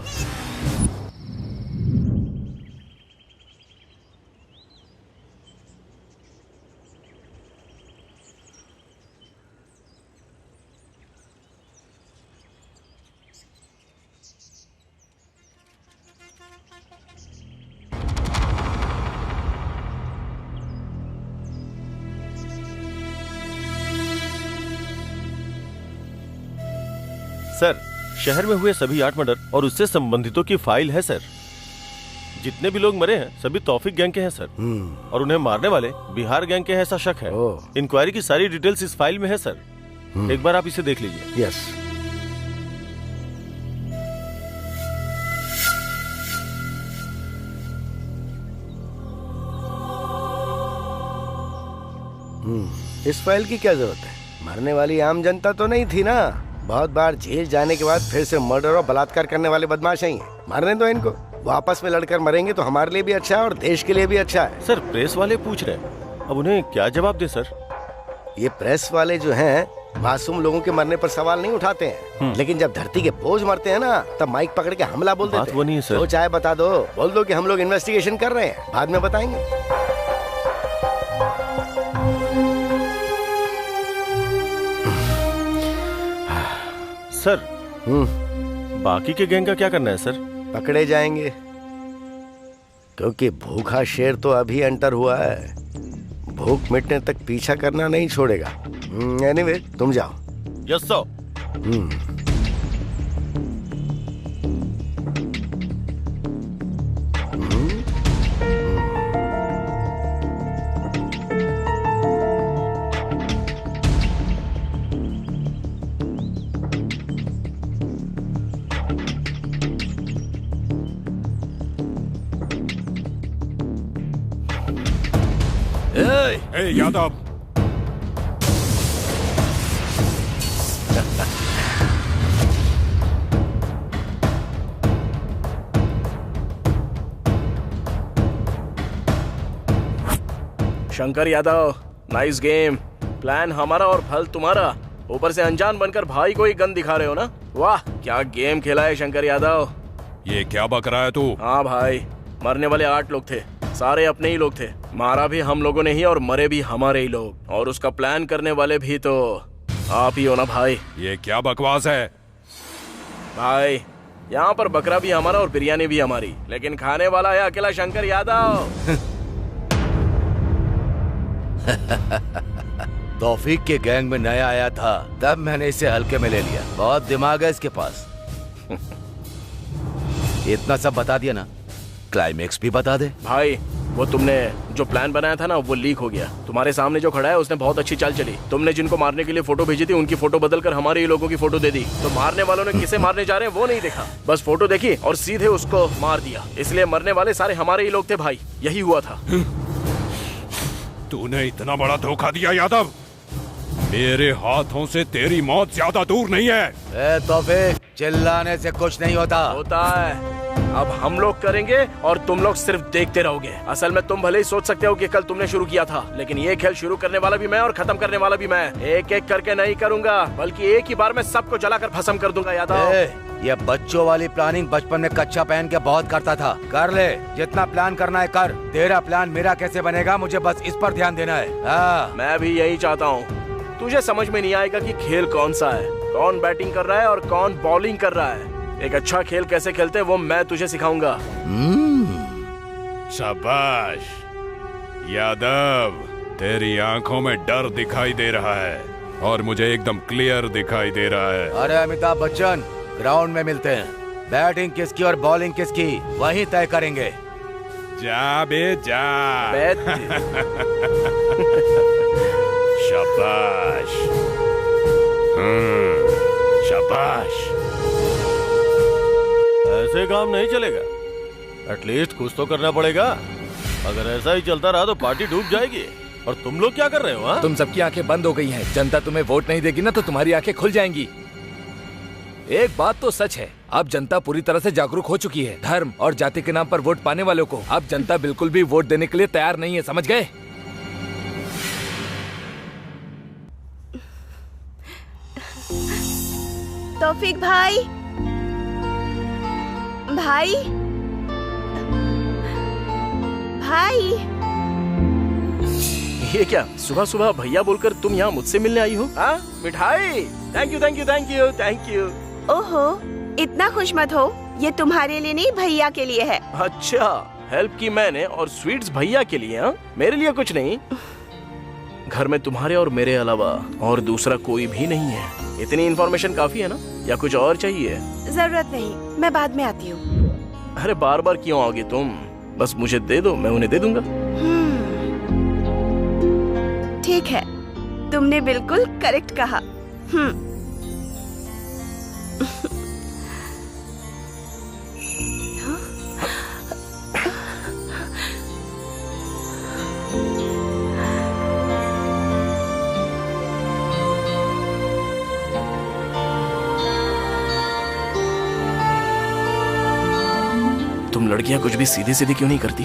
सर, शहर में हुए सभी 8 मर्डर और उससे संबंधितों की फाइल है सर। जितने भी लोग मरे हैं सभी तौफीक गैंग के हैं सर, और उन्हें मारने वाले बिहार गैंग के हैं, ऐसा शक है। इंक्वायरी की सारी डिटेल्स इस फाइल में है सर, एक बार आप इसे देख लीजिए। यस। इस फाइल की क्या जरूरत है? मरने वाली आम जनता तो नहीं थी ना। बहुत बार जेल जाने के बाद फिर से मर्डर और बलात्कार करने वाले बदमाश ही हैं। मारने दो इनको, वो आपस में लड़कर मरेंगे तो हमारे लिए भी अच्छा है और देश के लिए भी अच्छा है। सर प्रेस वाले पूछ रहे हैं, अब उन्हें क्या जवाब दे सर? ये प्रेस वाले जो हैं मासूम लोगों के मरने पर सवाल नहीं उठाते हैं, लेकिन जब धरती के बोझ मरते हैं ना, तब माइक पकड़ के हमला बोल देते हैं। बात वो नहीं है सर। तो चाहे बता दो, बोल दो कि हम लोग इन्वेस्टिगेशन कर रहे हैं, बाद में बताएंगे। सर बाकी के गैंग का क्या करना है सर? पकड़े जाएंगे, क्योंकि भूखा शेर तो अभी एंटर हुआ है, भूख मिटने तक पीछा करना नहीं छोड़ेगा। एनीवे, तुम जाओ। Yes sir. A Yadav, Shankar Yadav, nice game. Plan हमारा और फल तुम्हारा, ऊपर से अनजान बनकर भाई को ही गन दिखा रहे हो ना। वाह, क्या गेम खेला है शंकर यादव। ये क्या बक रहा है तू? हाँ भाई, मरने वाले 8 लोग थे, सारे अपने ही लोग थे। मारा भी हम लोगों ने ही और मरे भी हमारे ही लोग, और उसका प्लान करने वाले भी तो आप ही हो ना भाई। ये क्या बकवास है भाई? यहाँ पर बकरा भी हमारा और बिरयानी भी हमारी, लेकिन खाने वाला है अकेला शंकर यादव। तौफीक के गैंग में नया आया था, तब मैंने इसे हल्के में ले लिया। बहुत दिमाग है इसके पास। इतना सब बता दिया ना, क्लाइमेक्स भी बता दे। भाई, वो तुमने जो प्लान बनाया था ना, वो लीक हो गया। तुम्हारे सामने जो खड़ा है उसने बहुत अच्छी चाल चली। तुमने जिनको मारने के लिए फोटो भेजी थी, उनकी फोटो बदलकर हमारे ही लोगों की फोटो दे दी। तो मारने वालों ने किसे मारने जा रहे हैं वो नहीं देखा, बस फोटो देखी और सीधे उसको मार दिया। इसलिए मरने वाले सारे हमारे ही लोग थे भाई, यही हुआ था। तूने इतना बड़ा धोखा दिया यादव। मेरे हाथों से तेरी मौत ज्यादा दूर नहीं है। ए तौफीक, चिल्लाने से कुछ नहीं होता। होता है। अब हम लोग करेंगे और तुम लोग सिर्फ देखते रहोगे। असल में तुम भले ही सोच सकते हो कि कल तुमने शुरू किया था, लेकिन ये खेल शुरू करने वाला भी मैं और खत्म करने वाला भी मैं। एक एक करके नहीं करूंगा, बल्कि एक ही बार में सबको जलाकर भस्म कर दूंगा यादव। ये बच्चों वाली प्लानिंग बचपन में कच्चा पहन के बहुत करता था। कर ले, जितना प्लान करना है कर। तेरा प्लान मेरा कैसे बनेगा, मुझे बस इस पर ध्यान देना है। हाँ। मैं भी यही चाहता हूँ। तुझे समझ में नहीं आएगा कि खेल कौन सा है, कौन बैटिंग कर रहा है और कौन बॉलिंग कर रहा है। एक अच्छा खेल कैसे खेलते हैं वो मैं तुझे सिखाऊंगा। शाबाश यादव, तेरी आंखों में डर दिखाई दे रहा है और मुझे एकदम क्लियर दिखाई दे रहा है। अरे अमिताभ बच्चन, ग्राउंड में मिलते हैं। बैटिंग किसकी और बॉलिंग किसकी वही तय करेंगे। जा बे जा। शाबाश। शाबाश। ऐसे काम नहीं चलेगा, एटलीस्ट कुछ तो करना पड़ेगा। अगर ऐसा ही चलता रहा तो पार्टी डूब जाएगी। और तुम लोग क्या कर रहे हो? हाँ? तुम सबकी आंखें बंद हो गई हैं। जनता तुम्हें वोट नहीं देगी ना, तो तुम्हारी आंखें खुल जाएंगी। एक बात तो सच है, अब जनता पूरी तरह से जागरूक हो चुकी है। धर्म और जाति के नाम पर वोट पाने वालों को अब जनता बिल्कुल भी वोट देने के लिए तैयार नहीं है, समझ गए? तौफीक भाई, भाई, भाई। ये क्या सुबह सुबह भैया बोलकर तुम यहाँ मुझसे मिलने आई हो? हाँ, मिठाई। Thank you thank you thank you thank you. ओहो, इतना खुश मत हो, ये तुम्हारे लिए नहीं भैया के लिए है। अच्छा, हेल्प की मैंने और स्वीट्स भैया के लिए? हाँ, मेरे लिए कुछ नहीं। घर में तुम्हारे और मेरे अलावा और दूसरा कोई भी नहीं है। इतनी इन्फॉर्मेशन काफी है ना, या कुछ और चाहिए? जरूरत नहीं, मैं बाद में आती हूँ। अरे बार बार क्यों आओगे तुम? बस मुझे दे दो, मैं उन्हें दे दूंगा। ठीक है, तुमने बिल्कुल करेक्ट कहा। तुम लड़कियां कुछ भी सीधी सीधी क्यों नहीं करती?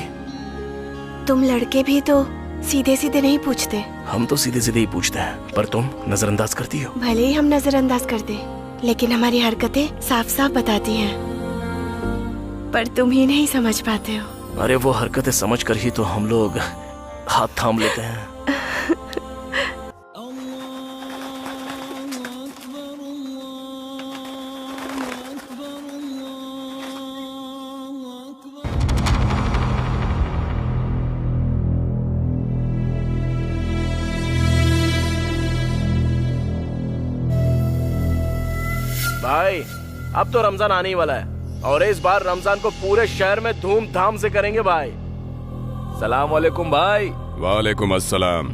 तुम लड़के भी तो सीधे सीधे नहीं पूछते। हम तो सीधे सीधे ही पूछते हैं, पर तुम नजरअंदाज करती हो। भले ही हम नजरअंदाज कर दे, लेकिन हमारी हरकतें साफ साफ बताती हैं। पर तुम ही नहीं समझ पाते हो। अरे वो हरकतें समझ कर ही तो हम लोग हाथ थाम लेते हैं। अब तो रमजान आने ही वाला है और इस बार रमजान को पूरे शहर में धूमधाम से करेंगे भाई। सलाम वालेकुम भाई। वालेकुम अस्सलाम।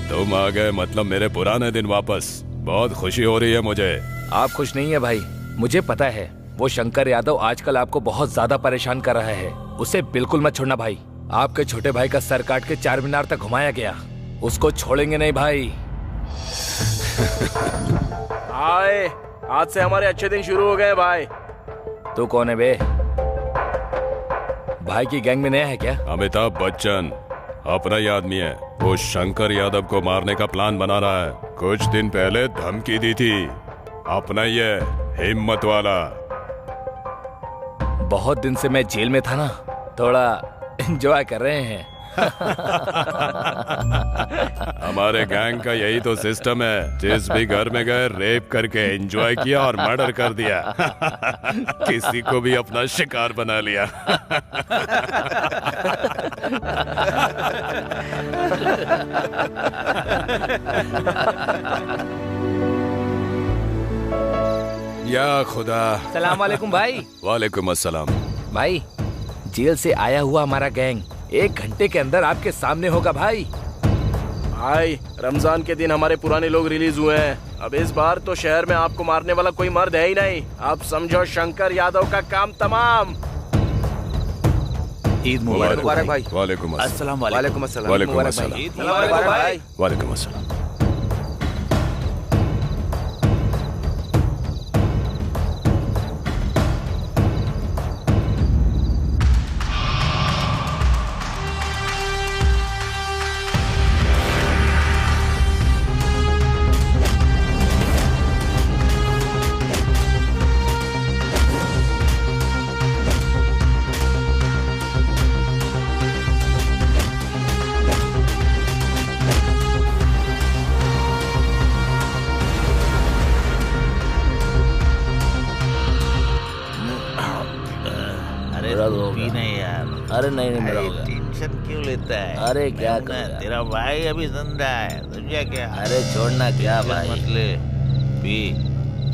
तुम आ गए, मतलब मेरे पुराने दिन वापस। बहुत खुशी हो रही है मुझे। आप खुश नहीं है भाई, मुझे पता है। वो शंकर यादव आजकल आपको बहुत ज्यादा परेशान कर रहा है। उसे बिल्कुल मत छोड़ना भाई। आपके छोटे भाई का सर काट के चार मीनार तक घुमाया गया, उसको छोड़ेंगे नहीं भाई। आए, आज से हमारे अच्छे दिन शुरू हो गए भाई। तू कौन है बे? भाई की गैंग में नया है क्या? अमिताभ बच्चन अपना ही आदमी है। वो शंकर यादव को मारने का प्लान बना रहा है। कुछ दिन पहले धमकी दी थी। अपना ही है, हिम्मत वाला। बहुत दिन से मैं जेल में था ना, थोड़ा एंजॉय कर रहे हैं। हमारे गैंग का यही तो सिस्टम है। जिस भी घर में गए रेप करके एंजॉय किया और मर्डर कर दिया। किसी को भी अपना शिकार बना लिया। या खुदा। सलाम वालेकुम भाई। वालेकुम अस्सलाम। भाई, जेल से आया हुआ हमारा गैंग 1 घंटे के अंदर आपके सामने होगा भाई। भाई, रमजान के दिन हमारे पुराने लोग रिलीज हुए हैं। अब इस बार तो शहर में आपको मारने वाला कोई मर्द है ही नहीं। आप समझो शंकर यादव का काम तमाम। ईद मुबारक भाई। वालेकुम अस्सलाम। वालेकुम अस्सलाम। वालेकुम अस्सलाम। ईद मुबारक भाई। वालेकुम अस्सलाम। अरे नहीं मेरा हो गया। टेंशन क्यों लेता है? अरे क्या कर, तेरा भाई अभी जिंदा है, समझा क्या? अरे छोड़ना क्या भाई, मत ले, पी।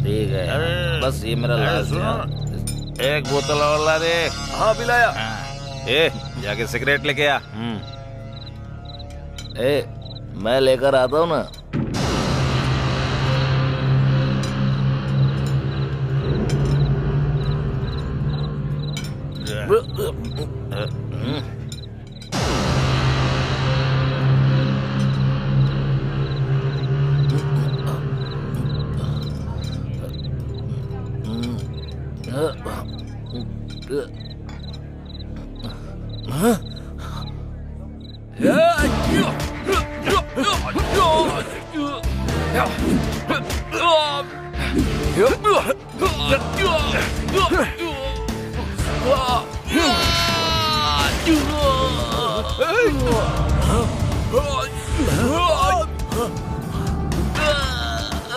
ठीक है, बस ये मेरा लास्ट है। एक बोतल और ला दे। हाँ पिलाया। ए, जाके सिगरेट लेके आ। मैं लेकर आता हूँ ना।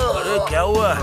अरे क्या हुआ है?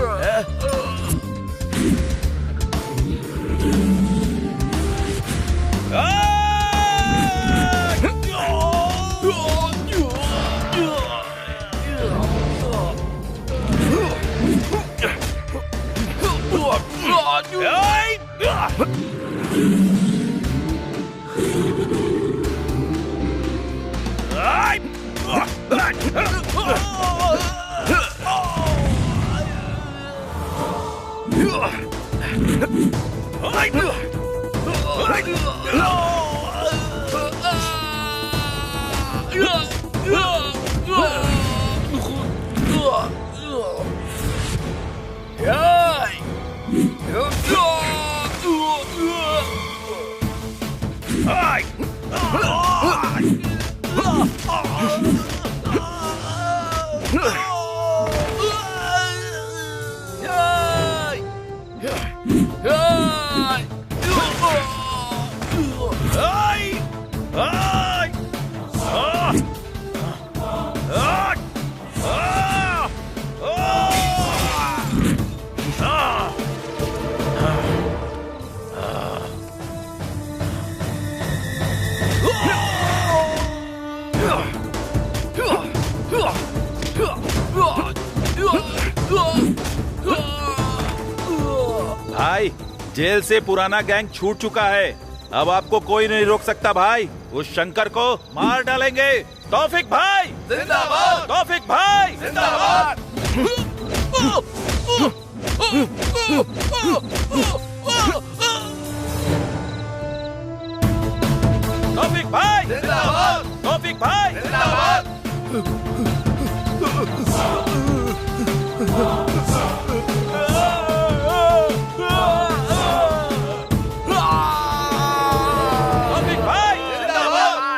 जेल से पुराना गैंग छूट चुका है। अब आपको कोई नहीं रोक सकता भाई। उस शंकर को मार डालेंगे। तौफीक भाई जिंदाबाद, तौफीक भाई जिंदाबाद। तौफीक भाई जिंदाबाद, तौफीक भाई जिंदाबाद।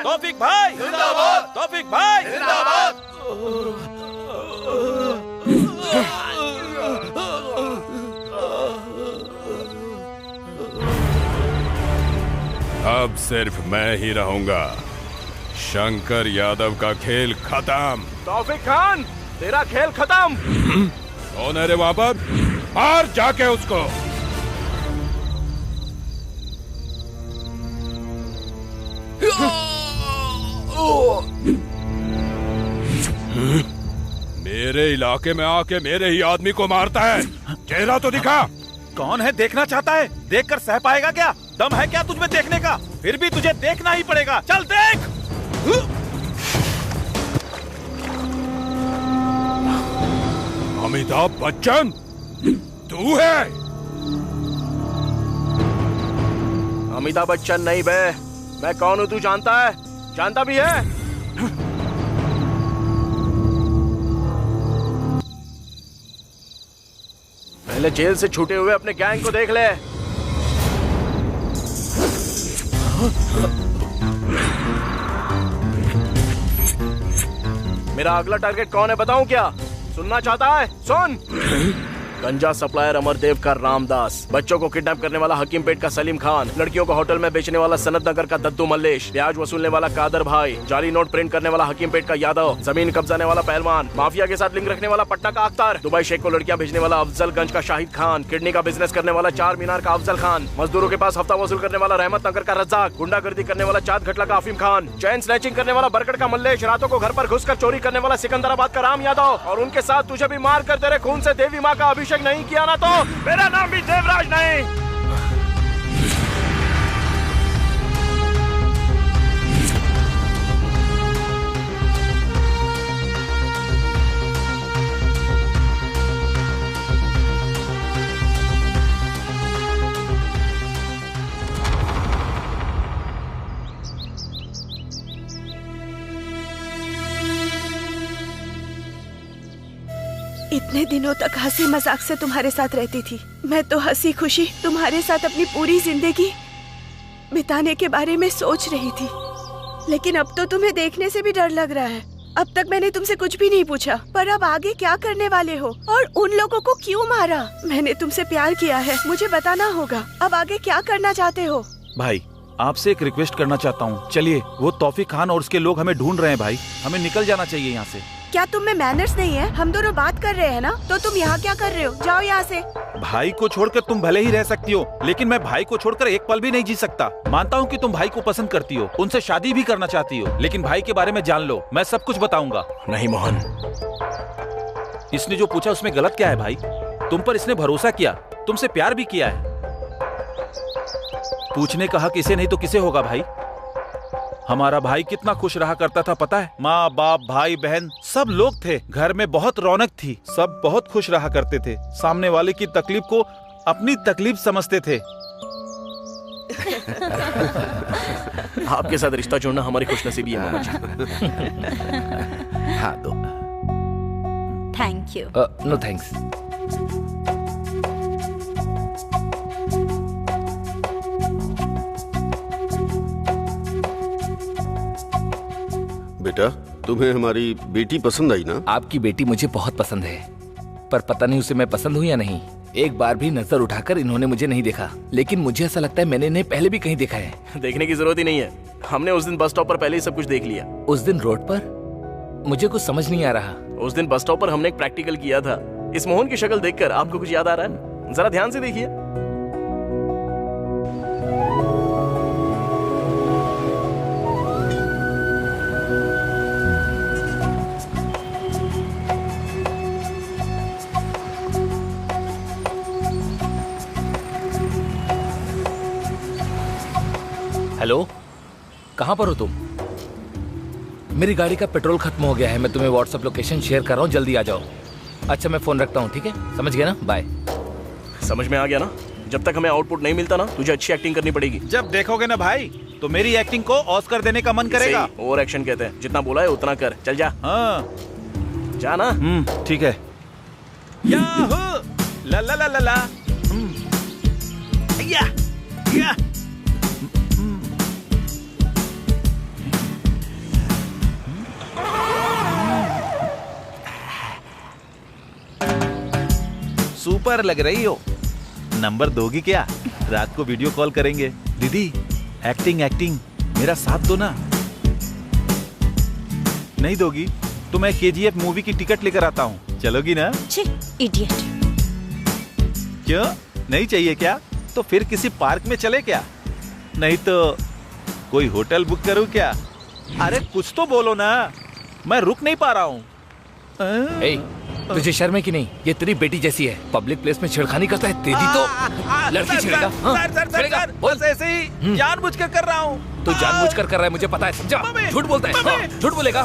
तौफीक भाई जिंदाबाद, तौफीक भाई जिंदाबाद। अब सिर्फ मैं ही रहूंगा। शंकर यादव का खेल खत्म। तौफीक खान, तेरा खेल खत्म। कौन है रे वहां पर? मार जाके उसको। मेरे इलाके में आके मेरे ही आदमी को मारता है। चेहरा तो दिखा। कौन है देखना चाहता है? देखकर सह पाएगा क्या? दम है क्या तुझमें देखने का? फिर भी तुझे देखना ही पड़ेगा। चल देख। अमिताभ बच्चन तू है? अमिताभ बच्चन नहीं बे, मैं कौन हूँ तू जानता है? जानता भी है? पहले जेल से छूटे हुए अपने गैंग को देख ले। मेरा अगला टारगेट कौन है बताऊं क्या? सुनना चाहता है? सुन। गंजा सप्लायर अमरदेव का रामदास, बच्चों को किडनैप करने वाला हकीमपेट का सलीम खान, लड़कियों को होटल में बेचने वाला सनत नगर का दद्दू मल्लेश, ब्याज वसूलने वाला कादर भाई, जाली नोट प्रिंट करने वाला हकीमपेट का यादव, जमीन कब्जाने वाला पहलवान, माफिया के साथ लिंक रखने वाला पटना का अख्तर, दुबई शेख को लड़कियां भेजने वाला अफजलगंज का शाहिद खान, किडनी का बिजनेस करने वाला चार मीनार का अफजल खान, मजदूरों के पास हफ्ता वसूल करने वाला रहमत नगर का रज्जाक, गुंडागर्दी करने वाला चांद घटला का अफीम खान, चैन स्नैचिंग करने वाला बरकट का मल्लेश, रातों को घर पर घुसकर चोरी करने वाला सिकंदराबाद का राम यादव, और उनके साथ तुझे भी मार कर तेरे खून से देवी माँ का अभिषेक नहीं किया ना तो मेरा नाम भी देवराज नहीं। इतने दिनों तक हंसी मजाक से तुम्हारे साथ रहती थी। मैं तो हंसी खुशी तुम्हारे साथ अपनी पूरी जिंदगी बिताने के बारे में सोच रही थी, लेकिन अब तो तुम्हें देखने से भी डर लग रहा है। अब तक मैंने तुमसे कुछ भी नहीं पूछा, पर अब आगे क्या करने वाले हो और उन लोगों को क्यों मारा? मैंने तुमसे प्यार किया है, मुझे बताना होगा। अब आगे क्या करना चाहते हो? भाई आपसे एक रिक्वेस्ट करना चाहता हूँ। चलिए, वो तौफीक खान और उसके लोग हमें ढूंढ रहे हैं भाई। हमें निकल जाना चाहिए यहाँ से। क्या तुम में मैनर्स नहीं है? हम दोनों बात कर रहे हैं ना, तो तुम यहाँ क्या कर रहे हो? जाओ यहाँ से। भाई को छोड़कर तुम भले ही रह सकती हो, लेकिन मैं भाई को छोड़कर एक पल भी नहीं जी सकता। मानता हूँ कि तुम भाई को पसंद करती हो, उनसे शादी भी करना चाहती हो, लेकिन भाई के बारे में जान लो, मैं सब कुछ बताऊंगा। नहीं मोहन, इसने जो पूछा उसमें गलत क्या है भाई? तुम पर इसने भरोसा किया, तुमसे प्यार भी किया है। पूछने का हक इसे नहीं तो किसे होगा भाई? हमारा भाई कितना खुश रहा करता था पता है? माँ बाप भाई बहन सब लोग थे, घर में बहुत रौनक थी, सब बहुत खुश रहा करते थे, सामने वाले की तकलीफ को अपनी तकलीफ समझते थे। आपके साथ रिश्ता जोड़ना हमारी खुशनसीबी है मामा जी। हाँ दो। Thank you. No thanks. बेटा, तुम्हें हमारी बेटी पसंद आई ना? आपकी बेटी मुझे बहुत पसंद है, पर पता नहीं उसे मैं पसंद हूँ या नहीं। एक बार भी नजर उठाकर इन्होंने मुझे नहीं देखा, लेकिन मुझे ऐसा लगता है मैंने इन्हें पहले भी कहीं देखा है। देखने की जरूरत ही नहीं है, हमने उस दिन बस स्टॉप पर पहले ही सब कुछ देख लिया। उस दिन रोड पर? मुझे कुछ समझ नहीं आ रहा। उस दिन बस स्टॉप पर हमने एक प्रैक्टिकल किया था। इस मोहन की शक्ल देखकर आपको कुछ याद आ रहा है? जरा ध्यान से देखिए। हेलो, कहाँ पर हो तुम? मेरी गाड़ी का पेट्रोल खत्म हो गया है, मैं तुम्हें व्हाट्सएप लोकेशन शेयर कर रहा हूँ, जल्दी आ जाओ। अच्छा मैं फोन रखता हूँ, ठीक है? समझ गया ना? बाय। समझ में आ गया ना? जब तक हमें आउटपुट नहीं मिलता ना, तुझे अच्छी एक्टिंग करनी पड़ेगी। जब देखोगे ना भाई, तो मेरी एक्टिंग को ऑस्कर देने का मन करेगा। ओवर एक्शन कहते हैं, जितना बोला है उतना कर। चल जा। हाँ जा ना। ठीक है। याहू ला ला ला ला ला। या या। सुपर लग रही हो। नंबर दोगी क्या? रात को वीडियो कॉल करेंगे। दीदी एक्टिंग एक्टिंग मेरा साथ दो ना। नहीं दोगी तो मैं KGF मूवी की टिकट लेकर आता हूँ, चलोगी ना? इडियट। क्यों नहीं चाहिए क्या? तो फिर किसी पार्क में चले क्या? नहीं तो कोई होटल बुक करूँ क्या? अरे कुछ तो बोलो ना, मैं रुक नहीं पा रहा हूँ। तुझे शर्म है कि नहीं? ये तेरी बेटी जैसी है, पब्लिक प्लेस में छेड़खानी करता है। तेरी तो लड़की छेड़ेगा। सर, बस ऐसे ही जानबूझकर कर रहा हूँ। तू जानबूझकर कर रहा है, मुझे पता है, समझा? झूठ बोलता है। हाँ, झूठ बोलेगा।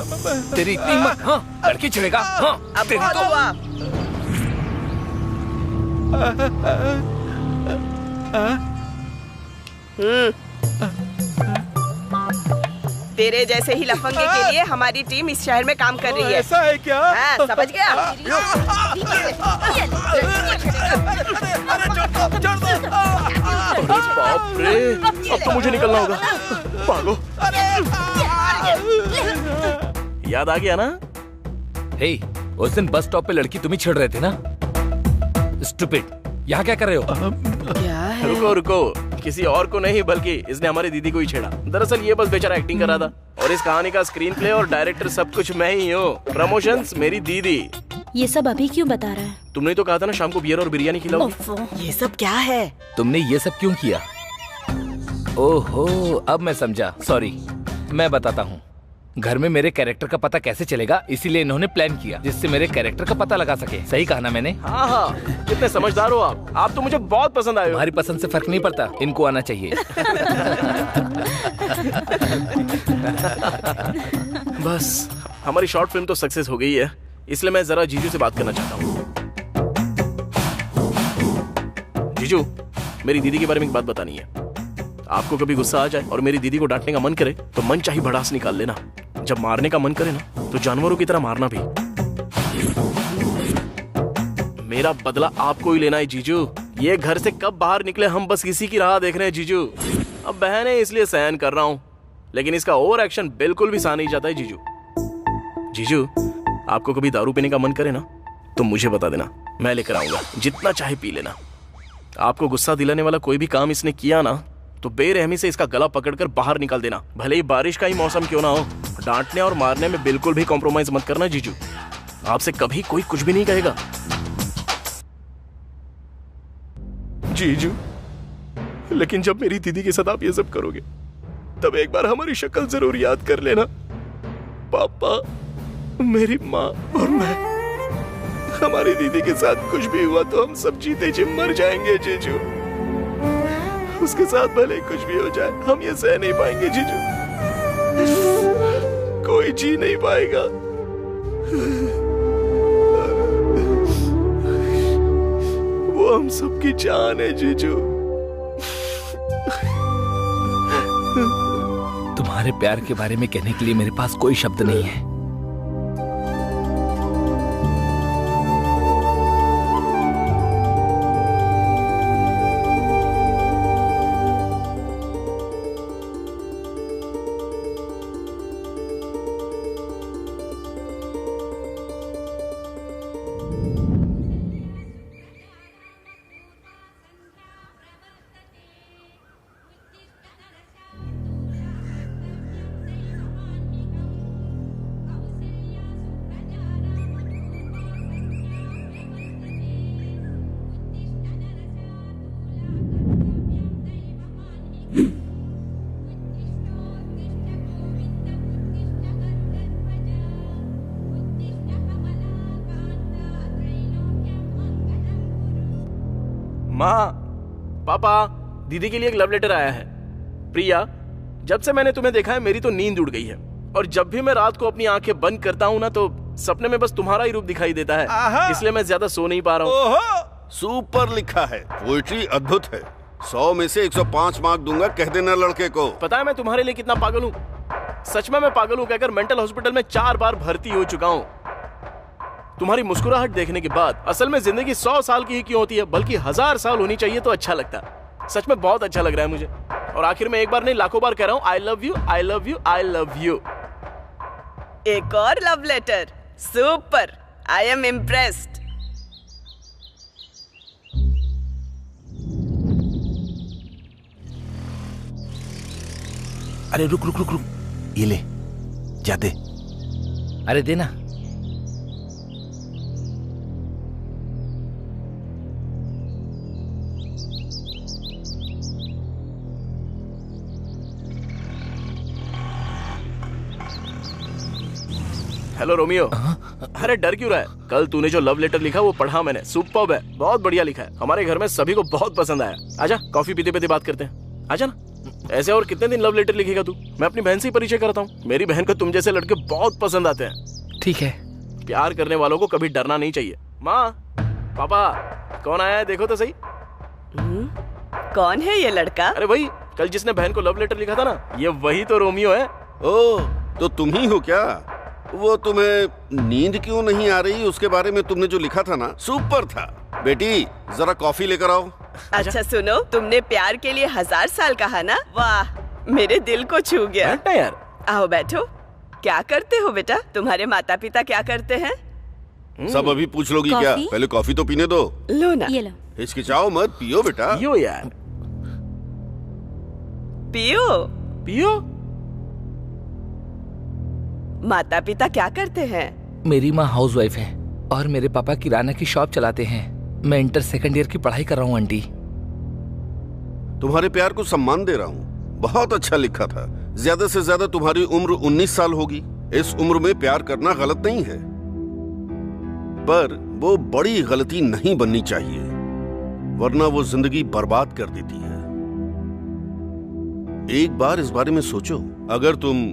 तेरी इतनी हिम्मत? हाँ, लड़की छेड़ेगा। हाँ, तेरी तेरे जैसे ही लफंगे के लिए हमारी टीम इस शहर में काम कर रही है। ऐसा है क्या? हाँ, समझ गया? बाप रे, अब तो मुझे निकलना होगा। भागो। याद आ गया ना? हे, उस दिन बस स्टॉप पे लड़की तुम ही छेड़ रहे थे ना? स्टूपिड, यहाँ क्या कर रहे हो? क्या है? रुको रुको, किसी और को नहीं बल्कि इसने हमारी दीदी को ही छेड़ा। दरअसल ये बस बेचारा एक्टिंग कर रहा था और इस कहानी का स्क्रीन प्ले और डायरेक्टर सब कुछ मैं ही हूँ। प्रमोशंस मेरी दीदी। ये सब अभी क्यों बता रहा है? तुमने तो कहा था ना शाम को बियर और बिरयानी खिलाओगी। ये सब क्या है? तुमने ये सब क्यों किया? ओहो, अब मैं समझा। सॉरी, मैं बताता हूँ। घर में मेरे कैरेक्टर का पता कैसे चलेगा, इसीलिए इन्होंने प्लान किया जिससे मेरे कैरेक्टर का पता लगा सके। सही कहा ना मैंने? हाँ हाँ, कितने समझदार हो आप। आप तो मुझे बहुत पसंद आए हो। तुम्हारी पसंद से फर्क नहीं पड़ता, इनको आना चाहिए। बस हमारी शॉर्ट फिल्म तो सक्सेस हो गई है, इसलिए मैं जरा जीजू से बात करना चाहता हूँ। जीजू, मेरी दीदी के बारे में एक बात बतानी है। आपको कभी गुस्सा आ जाए और मेरी दीदी को डांटने का मन करे तो मन चाही भड़ास निकाल लेना। जब मारने का मन करे ना तो जानवरों की तरह मारना भी। मेरा बदला आपको ही लेना है जीजू। ये घर से कब बाहर निकले हम बस इसी की राह देख रहे हैं जीजू। अब बहन है इसलिए सहन कर रहा हूँ, लेकिन इसका ओवर एक्शन बिल्कुल भी सहा नहीं जाता है जीजू। जीजू, आपको कभी दारू पीने का मन करे ना तो मुझे बता देना, मैं लेकर आऊंगा, जितना चाहे पी लेना। आपको गुस्सा दिलाने वाला कोई भी काम इसने किया ना तो बेरहमी से इसका गला पकड़कर बाहर निकाल देना, भले ही बारिश का ही मौसम क्यों ना हो। डांटने और मारने में बिल्कुल भी कॉम्प्रोमाइज मत करना जीजू। आपसे कभी कोई कुछ भी नहीं कहेगा जीजू। लेकिन जब मेरी दीदी के साथ आप ये सब करोगे तब एक बार हमारी शक्ल जरूर याद कर लेना। पापा, मेरी माँ और मैं, हमारी दीदी के साथ कुछ भी हुआ तो हम सब जीते जी मर जाएंगे जीजू। उसके साथ भले कुछ भी हो जाए हम ये सह नहीं पाएंगे जीजू। कोई जी नहीं पाएगा। वो हम सबकी जान है जीजू। तुम्हारे प्यार के बारे में कहने के लिए मेरे पास कोई शब्द नहीं है। माँ, पापा, दीदी के लिए एक लव लेटर आया है। प्रिया, जब से मैंने तुम्हें देखा है मेरी तो नींद उड़ गई है, और जब भी मैं रात को अपनी आंखें बंद करता हूँ ना तो सपने में बस तुम्हारा ही रूप दिखाई देता है, इसलिए मैं ज्यादा सो नहीं पा रहा हूँ। सुपर लिखा है, पोएट्री अद्भुत है। 100 में से 105 मार्क दूंगा, कह देना लड़के को। पता है मैं तुम्हारे लिए कितना पागल हूँ? सच में मैं पागल हूँ कहकर मेंटल हॉस्पिटल में 4 बार भर्ती हो चुका हूँ। तुम्हारी मुस्कुराहट देखने के बाद असल में जिंदगी 100 साल की ही क्यों होती है, बल्कि 1000 साल होनी चाहिए तो अच्छा लगता है। सच में बहुत अच्छा लग रहा है मुझे, और आखिर में एक बार नहीं लाखों बार कह रहा हूँ I love you, I love you, I love you. एक और love letter, super, I am impressed. अरे रुक रुक रुक रुक, ये ले, जा दे। अरे देना। Hello Romeo. अरे डर क्यों रहा है? कल तूने जो लव लेटर लिखा वो पढ़ा मैंने, सुपर्ब है, बहुत बढ़िया लिखा है। हमारे घर में सभी को बहुत पसंद आया। आजा कॉफी पीते पीते बात करते हैं, आजा ना। ऐसे और कितने दिन लव लेटर लिखेगा तू? मैं अपनी बहन से ही परिचय करता हूँ। मेरी बहन को तुम जैसे लड़के बहुत पसंद आते हैं। ठीक है। प्यार करने वालों को कभी डरना नहीं चाहिए। माँ, पापा, कौन आया है देखो तो सही। कौन है ये लड़का? अरे वही कल जिसने बहन को लव लेटर लिखा था ना, ये वही तो रोमियो है। ओ, तो तुम ही हो क्या? वो तुम्हें नींद क्यों नहीं आ रही उसके बारे में तुमने जो लिखा था ना, सुपर था। बेटी जरा कॉफी लेकर आओ। अच्छा सुनो, तुमने प्यार के लिए 1000 साल कहा ना, वाह, मेरे दिल को छू गया यार। आओ बैठो। क्या करते हो बेटा? तुम्हारे माता पिता क्या करते हैं? सब अभी पूछ लोगी क्या? पहले कॉफी तो पीने दो। लो ना। ये लो। हिचकिचाओ मत, पियो बेटा। पियो यार, पियो पियो। माता पिता क्या करते हैं? मेरी माँ हाउसवाइफ है और मेरे पापा किराना की शॉप चलाते हैं। मैं इंटर सेकंड ईयर की पढ़ाई कर रहा हूँ आंटी। तुम्हारे प्यार को सम्मान दे रहा हूँ, बहुत अच्छा लिखा था। ज्यादा से ज्यादा तुम्हारी उम्र 19 साल होगी। इस उम्र में प्यार करना गलत नहीं है, पर वो बड़ी गलती नहीं बननी चाहिए, वरना वो जिंदगी बर्बाद कर देती है। एक बार इस बारे में सोचो। अगर तुम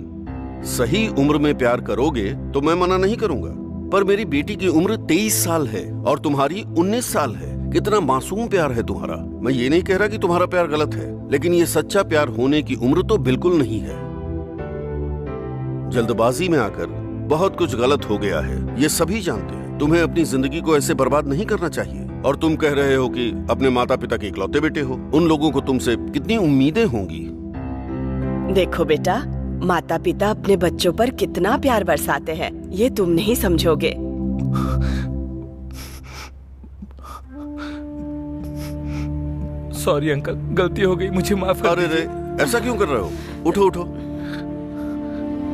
सही उम्र में प्यार करोगे तो मैं मना नहीं करूंगा, पर मेरी बेटी की उम्र 23 साल है और तुम्हारी 19 साल है। कितना मासूम प्यार है तुम्हारा। मैं ये नहीं कह रहा कि तुम्हारा प्यार गलत है, लेकिन ये सच्चा प्यार होने की उम्र तो बिल्कुल नहीं है। जल्दबाजी में आकर बहुत कुछ गलत हो गया है, ये सभी जानते हैं। तुम्हें अपनी जिंदगी को ऐसे बर्बाद नहीं करना चाहिए। और तुम कह रहे हो कि अपने माता पिता के इकलौते बेटे हो, उन लोगों को तुमसे कितनी उम्मीदें होंगी। देखो बेटा, माता पिता अपने बच्चों पर कितना प्यार बरसाते हैं, ये तुम नहीं समझोगे। सॉरी अंकल, गलती हो गई, मुझे माफ कर दीजिए। अरे ऐसा क्यों कर रहे हो? उठो उठो।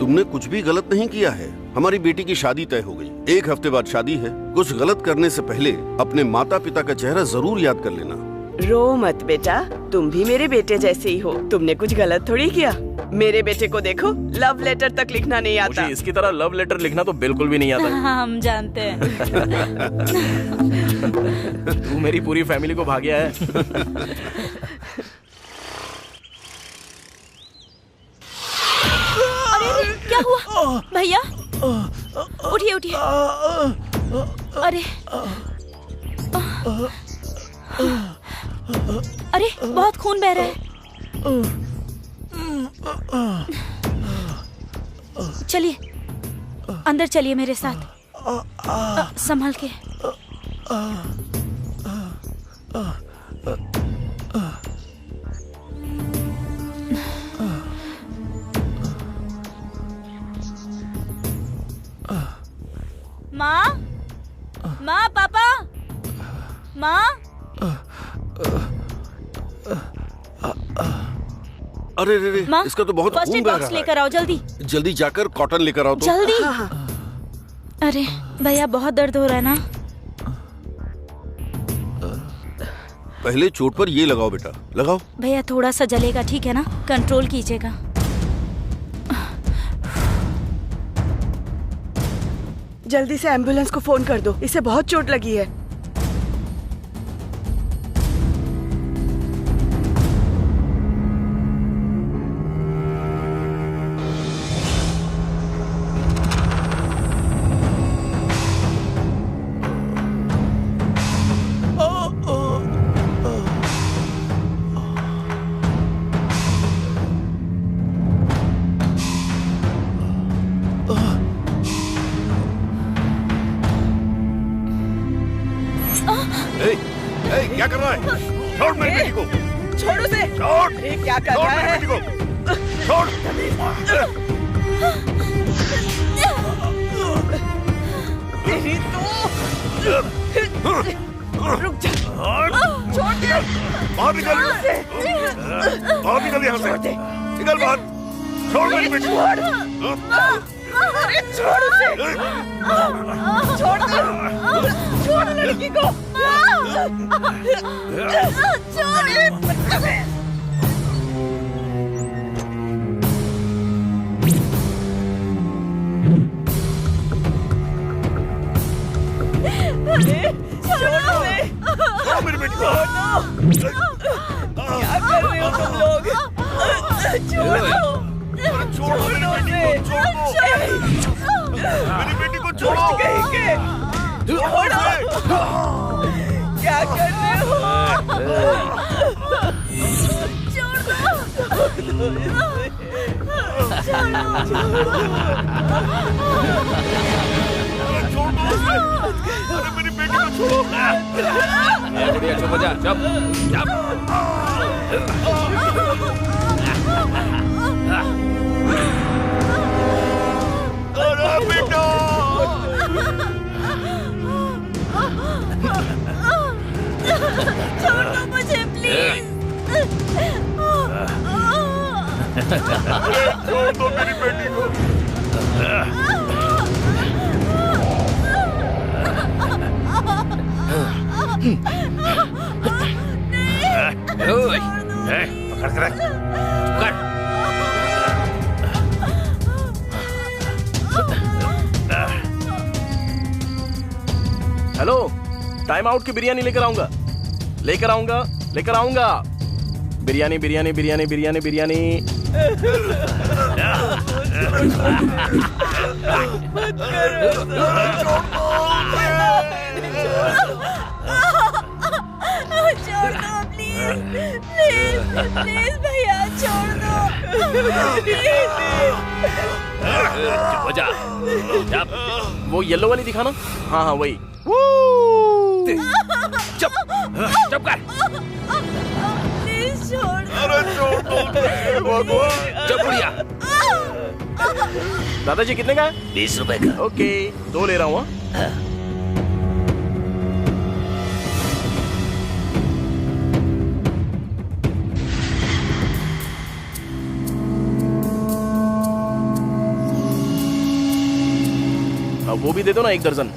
तुमने कुछ भी गलत नहीं किया है। हमारी बेटी की शादी तय हो गई, 1 हफ्ते बाद शादी है। कुछ गलत करने से पहले अपने माता पिता का चेहरा जरूर याद कर लेना। रो मत बेटा, तुम भी मेरे बेटे जैसे ही हो। तुमने कुछ गलत थोड़ी किया। मेरे बेटे को देखो, लव लेटर तक लिखना नहीं आता। मुझे इसकी तरह लव लेटर लिखना तो बिल्कुल भी नहीं आता। हाँ, हम जानते हैं। तू मेरी पूरी फैमिली को भाग गया है। अरे क्या हुआ भैया? उठिए उठिए। अरे अरे बहुत खून बह रहा है। चलिए अंदर चलिए मेरे साथ, संभल के। माँ, माँ, पापा, माँ। अरे रे रे, इसका तो बहुत खून बह रहा है। लेकर आओ जल्दी। जल्दी जाकर कॉटन लेकर आओ तो। जल्दी। अरे भैया बहुत दर्द हो रहा है ना। पहले चोट पर ये लगाओ बेटा, लगाओ। भैया थोड़ा सा जलेगा, ठीक है ना? कंट्रोल कीजिएगा। जल्दी से एम्बुलेंस को फोन कर दो, इसे बहुत चोट लगी है। क्या कर रहा है? छोड़ मेरी बेटी को। छोड़ उसे। छोड़। ये क्या कर रहा है? बेटी को छोड़। तेरी तो रुक जा। छोड़ दे। बाहर निकल। बाहर निकल यहाँ से। निकल बाहर। छोड़ मेरी बेटी को। अरे छोड़ उसे। छोड़ दे। छोड़ लड़की को। छोड़। मेरी बेटी को। क्या कर रहे हो तुम लोग? छोड़ो। छोड़ो मेरी बेटी को। छोड़ो। छोड़ो। क्या कर रहे हो? अरे मेरी बेटी को छोड़ो। बढ़िया, चुप हो जा। चुप। अरे बेटा। छोड़ दो मुझे प्लीज। छोड़ दो मेरी बेटी को। पकड़ कर रख। हेलो, टाइम आउट की बिरयानी लेकर आऊंगा। बिरयानी बिरयानी बिरयानी बिरयानी बिरयानी। छोड़ दो प्लीज भैया, छोड़ दो। चुप हो जा। वो येलो वाली दिखाना। हाँ हाँ वही। चुप चुप कर। प्लीज छोड़ दो। अरे छोड़ दो भगवान। चुप बुढ़िया। दादाजी कितने का है? 20 रुपए का। ओके, 2 ले रहा हूँ। अब वो भी दे दो ना, 1 दर्जन।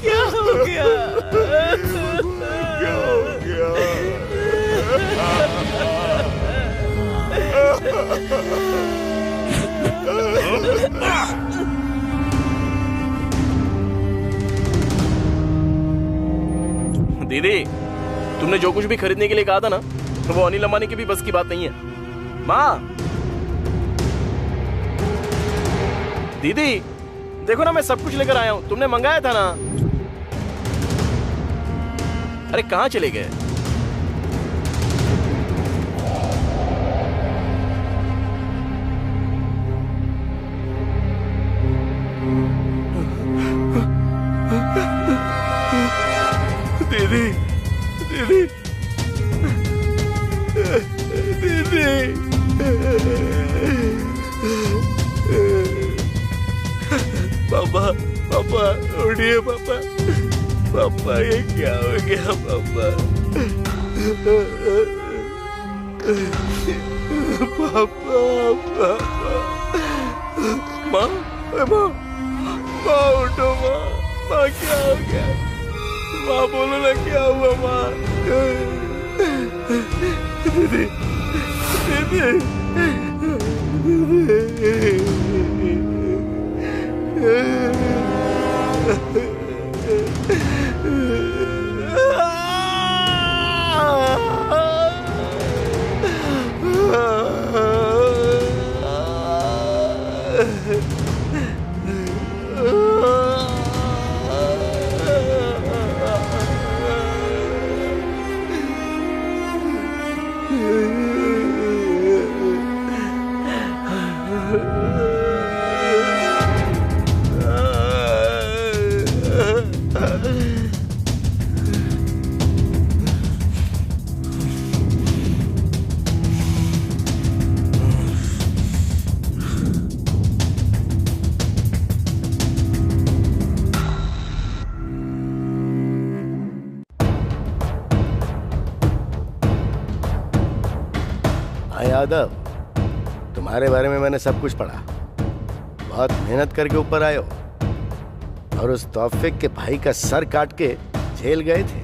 क्या हो गया? दीदी, तुमने जो कुछ भी खरीदने के लिए कहा था ना, तो वो अनिल अंबानी की भी बस की बात नहीं है। माँ, दीदी देखो ना, मैं सब कुछ लेकर आया हूँ। तुमने मंगाया था ना। अरे कहाँ चले गए? दीदी दीदी दीदी पापा पापा उठिए पापा। पापा ये क्या हो गया पापा? पापा पापा माँ माँ माँ उठो माँ। माँ क्या हो गया? माँ बोलो ना क्या हुआ माँ? दीदी दीदी यादव, तुम्हारे बारे में मैंने सब कुछ पढ़ा। बहुत मेहनत करके ऊपर आए हो और उस तौफीक के भाई का सर काट के जेल गए थे।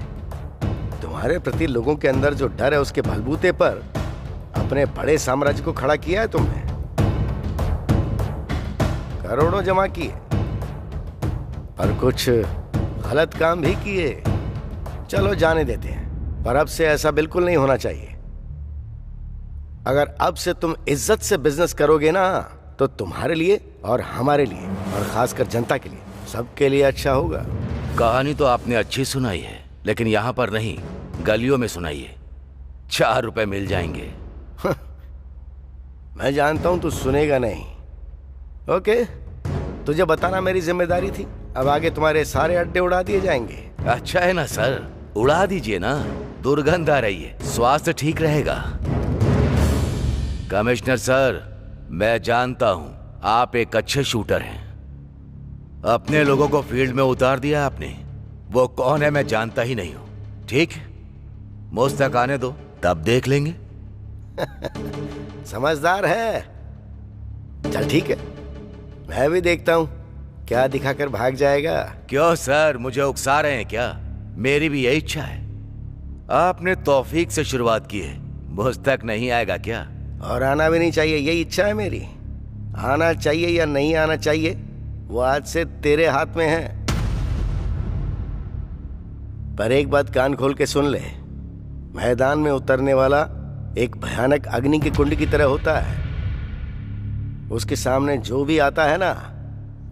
तुम्हारे प्रति लोगों के अंदर जो डर है उसके बलबूते पर अपने बड़े साम्राज्य को खड़ा किया है तुमने। करोड़ों जमा किए और कुछ गलत काम भी किए। चलो जाने देते हैं, पर अब से ऐसा बिल्कुल नहीं होना चाहिए। अगर अब से तुम इज्जत से बिजनेस करोगे ना तो तुम्हारे लिए और हमारे लिए और खासकर जनता के लिए, सबके लिए अच्छा होगा। कहानी तो आपने अच्छी सुनाई है, लेकिन यहाँ पर नहीं, गलियों में सुनाइए। 4 रुपए मिल जाएंगे। मैं जानता हूं तू सुनेगा नहीं। ओके, तुझे बताना मेरी जिम्मेदारी थी। अब आगे तुम्हारे सारे अड्डे उड़ा दिए जाएंगे। अच्छा है ना सर, उड़ा दीजिए ना, दुर्गंध आ रही है, स्वास्थ्य ठीक रहेगा। कमिश्नर सर, मैं जानता हूं आप एक अच्छे शूटर हैं। अपने लोगों को फील्ड में उतार दिया आपने। वो कौन है मैं जानता ही नहीं हूं। ठीक, मुझ तक आने दो, तब देख लेंगे। समझदार है। चल ठीक है, मैं भी देखता हूं क्या दिखाकर भाग जाएगा। क्यों सर, मुझे उकसा रहे हैं क्या? मेरी भी यही इच्छा है। आपने तौफीक से शुरुआत की है, मुझ तक नहीं आएगा क्या? और आना भी नहीं चाहिए, यही इच्छा है मेरी। आना चाहिए या नहीं आना चाहिए वो आज से तेरे हाथ में है। पर एक बात कान खोल के सुन ले, मैदान में उतरने वाला एक भयानक अग्नि के कुंड की तरह होता है। उसके सामने जो भी आता है ना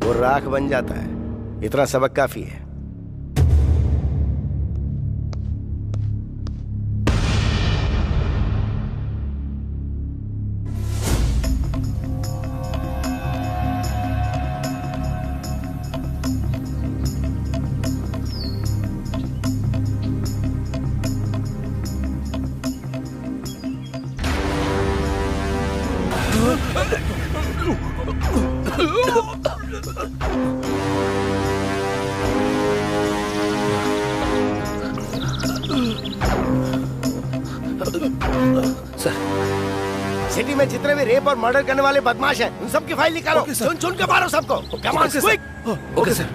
वो राख बन जाता है। इतना सबक काफी है। सिटी में जितने भी रेप और मर्डर करने वाले बदमाश हैं, उन सबकी फाइल निकालो। चुन चुन के मारो सबको। Come on quick. Okay sir.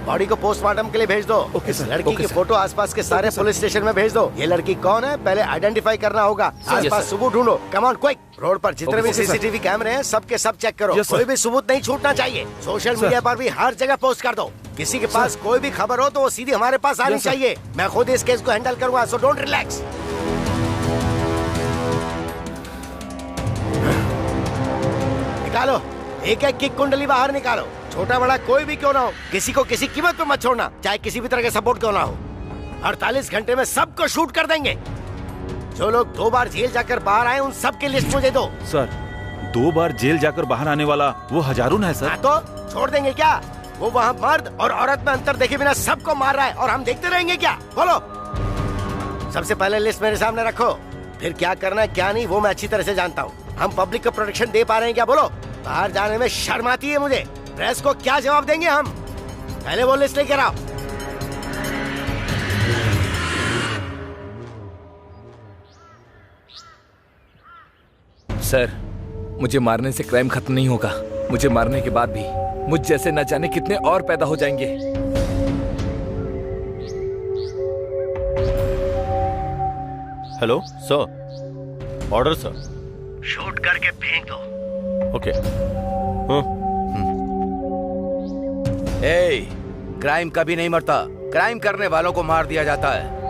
Body को पोस्टमार्टम के लिए भेज दो। लड़की की फोटो आसपास के सारे पुलिस स्टेशन में भेज दो। ये लड़की कौन है पहले आइडेंटिफाई करना होगा। आसपास सबूत ढूंढो। Come on quick. रोड पर जितने भी सीसीटीवी कैमरे हैं सबके सब चेक करो। कोई भी सबूत नहीं छूटना चाहिए। सोशल मीडिया पर भी हर जगह पोस्ट कर दो। किसी के पास कोई भी खबर हो तो वो सीधी हमारे पास आनी चाहिए। मैं खुद इस केस को हैंडल करूंगा, सो डोंट रिलैक्स। निकालो, एक एक की कुंडली बाहर निकालो। छोटा बड़ा कोई भी क्यों ना हो, किसी को किसी कीमत पे मत छोड़ना, चाहे किसी भी तरह का सपोर्ट क्यों ना हो। 48 घंटे में सबको शूट कर देंगे। जो लोग 2 बार जेल जाकर बाहर आए उन सब की लिस्ट मुझे दो। सर, 2 बार जेल जाकर बाहर आने वाला वो हजारून है सर। तो छोड़ देंगे क्या? वो वहाँ मर्द और औरत में अंतर देखे बिना सबको मार रहा है और हम देखते रहेंगे क्या? बोलो। सबसे पहले लिस्ट मेरे सामने रखो, फिर क्या करना है क्या नहीं वो मैं अच्छी तरह से जानता हूँ। हम पब्लिक को प्रोटेक्शन दे पा रहे हैं क्या? बोलो। बाहर जाने में शर्म आती है मुझे। प्रेस को क्या जवाब देंगे हम? पहले वो लिस्ट लेकर आओ। सर, मुझे मारने से क्राइम खत्म नहीं होगा। मुझे मारने के बाद भी मुझ जैसे न जाने कितने और पैदा हो जाएंगे। Hello sir, order sir. Shoot करके फेंक दो। ओके। ए, क्राइम कभी नहीं मरता, क्राइम करने वालों को मार दिया जाता है।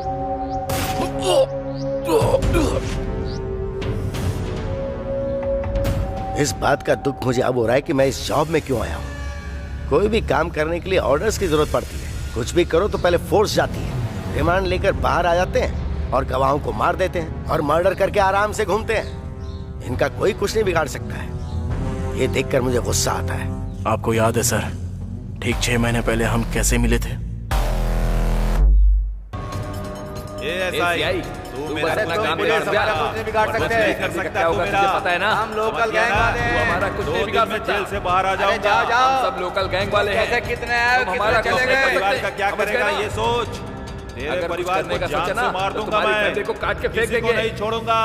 इस बात का दुख मुझे अब हो रहा है कि मैं इस जॉब में क्यों आया हूँ। कोई भी काम करने के लिए ऑर्डर्स की जरूरत पड़ती है। कुछ भी करो तो पहले फोर्स जाती है, रिमांड लेकर बाहर आ जाते हैं और गवाहों को मार देते हैं और मर्डर करके आराम से घूमते हैं। इनका कोई कुछ नहीं बिगाड़ सकता है। ये देखकर मुझे गुस्सा आता है। आपको याद है सर, ठीक 6 महीने पहले हम कैसे मिले थे? तू अपना काम बिगाड़ सकते हैं। कर सकता है तुझे पता है ना, हम लोकल गैंग वाले हैं। हमारा कुछ नहीं बिगाड़ सकता। जेल से बाहर आ जाओ। हम सब लोकल गैंग वाले हैं। कितने हैं, हमारा चले गए? परिवार का क्या करेगा ये सोच। तेरे परिवार को जान से मार दूंगा मैं, को काट के फेंक किसी को देंगे। नहीं छोड़ूंगा।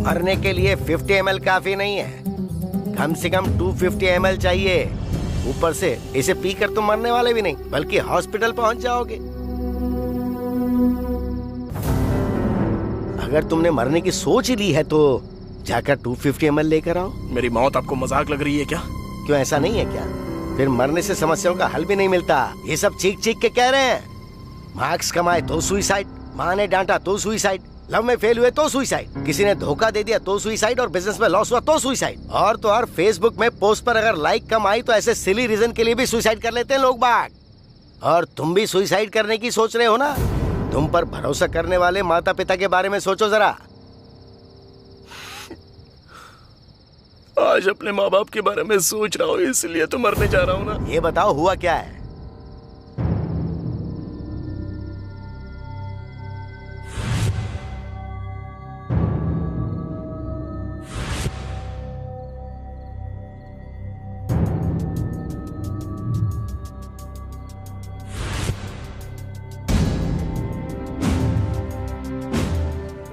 मरने के लिए 50 ml काफी नहीं है, कम से कम 250 ml चाहिए। ऊपर से इसे पीकर तुम मरने वाले भी नहीं बल्कि हॉस्पिटल पहुंच जाओगे। अगर तुमने मरने की सोच ही ली है तो जाकर 250 ml लेकर आओ। मेरी मौत आपको मजाक लग रही है क्या? क्यों, ऐसा नहीं है क्या? फिर मरने से समस्याओं का हल भी नहीं मिलता। ये सब चीख चीख के कह रहे हैं। मार्क्स कमाए तो सुइसाइड, माँ ने डांटा तो सुइसाइड, लव में फेल हुए तो सुइसाइड, किसी ने धोखा दे दिया तो सुइसाइड, और बिजनेस में लॉस हुआ तो सुइसाइड। और तो और फेसबुक में पोस्ट पर अगर लाइक कम आई तो ऐसे सिली रीजन के लिए भी सुइसाइड कर लेते हैं लोग बाग। और तुम भी सुइसाइड करने की सोच रहे हो ना? तुम पर भरोसा करने वाले माता पिता के बारे में सोचो जरा। आज अपने माँ बाप के बारे में सोच रहा हूँ, इसलिए तो मरने जा रहा हूँ ना। ये बताओ हुआ क्या है?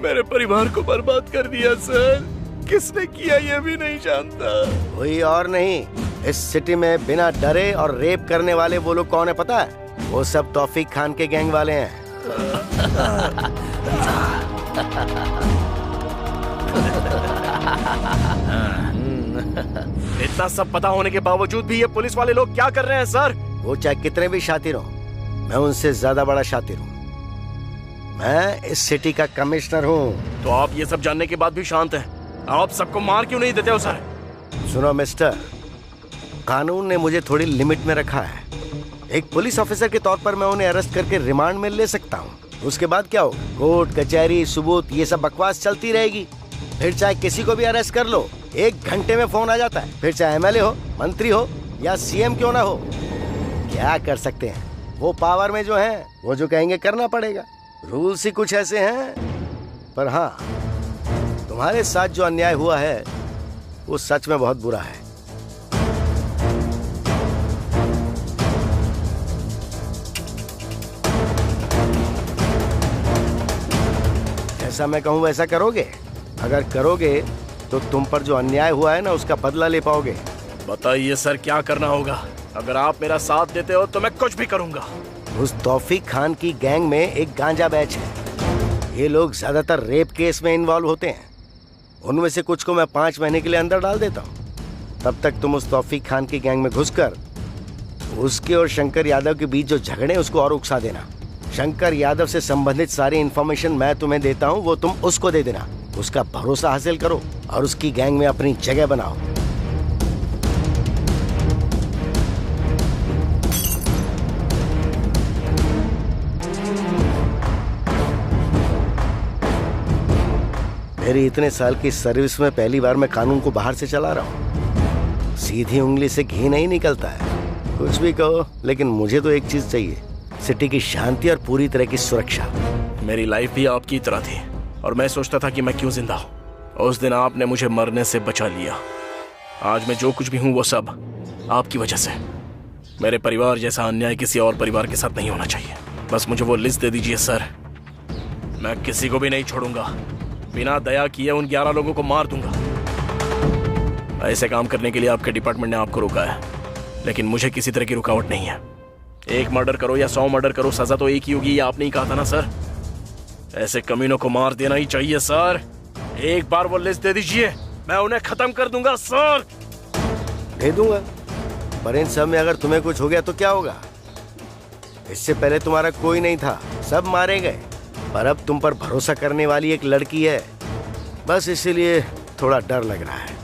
मेरे परिवार को बर्बाद कर दिया सर। किसने किया ये भी नहीं जानता। कोई और नहीं, इस सिटी में बिना डरे और रेप करने वाले वो लोग कौन है पता है? वो सब तौफीक खान के गैंग वाले हैं। इतना सब पता होने के बावजूद भी ये पुलिस वाले लोग क्या कर रहे हैं सर? वो चाहे कितने भी शातिर हो, मैं उनसे ज्यादा बड़ा शातिर हूँ। मैं इस सिटी का कमिश्नर हूँ। तो आप ये सब जानने के बाद भी शांत हैं? आप सबको मार क्यों नहीं देते हो सर? सुनो मिस्टर, कानून ने मुझे थोड़ी लिमिट में रखा है। एक पुलिस ऑफिसर के तौर पर मैं उन्हें अरेस्ट करके रिमांड में ले सकता हूँ। उसके बाद क्या हो? कोर्ट कचहरी सबूत ये सब बकवास चलती रहेगी। फिर चाहे किसी को भी अरेस्ट कर लो, 1 घंटे में फोन आ जाता है। फिर चाहे एमएलए हो, मंत्री हो या सीएम क्यों ना हो, क्या कर सकते हैं? वो पावर में जो है वो जो कहेंगे करना पड़ेगा। रूल्स ही कुछ ऐसे हैं। पर हाँ, तुम्हारे साथ जो अन्याय हुआ है वो सच में बहुत बुरा है। जैसा मैं कहूं वैसा करोगे? अगर करोगे तो तुम पर जो अन्याय हुआ है ना उसका बदला ले पाओगे। बताइए सर, क्या करना होगा? अगर आप मेरा साथ देते हो तो मैं कुछ भी करूंगा। उस तौफीक खान की गैंग में एक गांजा बैच है। ये लोग ज्यादातर रेप केस में इन्वॉल्व होते हैं। उनमें से कुछ को मैं 5 महीने के लिए अंदर डाल देता हूँ। तब तक तुम उस तौफीक खान की गैंग में घुसकर उसके और शंकर यादव के बीच जो झगड़े हैं उसको और उकसा देना। शंकर यादव से संबंधित सारी इन्फॉर्मेशन मैं तुम्हें देता हूँ, वो तुम उसको दे देना। उसका भरोसा हासिल करो और उसकी गैंग में अपनी जगह बनाओ। मेरी इतने साल की सर्विस में पहली बार मैं कानून को बाहर से चला रहा हूँ। सीधी उंगली से घी नहीं निकलता है। कुछ भी कहो, लेकिन मुझे तो एक चीज चाहिए, सिटी की शांति और पूरी तरह की सुरक्षा। मेरी लाइफ भी आपकी तरह थी और मैं सोचता था कि मैं क्यों जिंदा हूँ। उस दिन आपने मुझे मरने से बचा लिया। आज मैं जो कुछ भी हूँ वो सब आपकी वजह से। मेरे परिवार जैसा अन्याय किसी और परिवार के साथ नहीं होना चाहिए। बस मुझे वो लिस्ट दे दीजिए सर, मैं किसी को भी नहीं छोड़ूंगा। बिना दया किए उन 11 लोगों को मार दूंगा। ऐसे काम करने के लिए आपके डिपार्टमेंट ने आपको रोका है, लेकिन मुझे किसी तरह की रुकावट नहीं है। एक मर्डर करो या 100 मर्डर करो, सजा तो एक ही होगी, ये आपने ही कहा था ना सर। ऐसे कमीनों को मार देना ही चाहिए सर। एक बार वो लिस्ट दे दीजिए, मैं उन्हें खत्म कर दूंगा सर। दे दूंगा, पर इन सब में अगर तुम्हें कुछ हो गया तो क्या होगा? इससे पहले तुम्हारा कोई नहीं था, सब मारे गए, पर अब तुम पर भरोसा करने वाली एक लड़की है, बस इसीलिए थोड़ा डर लग रहा है।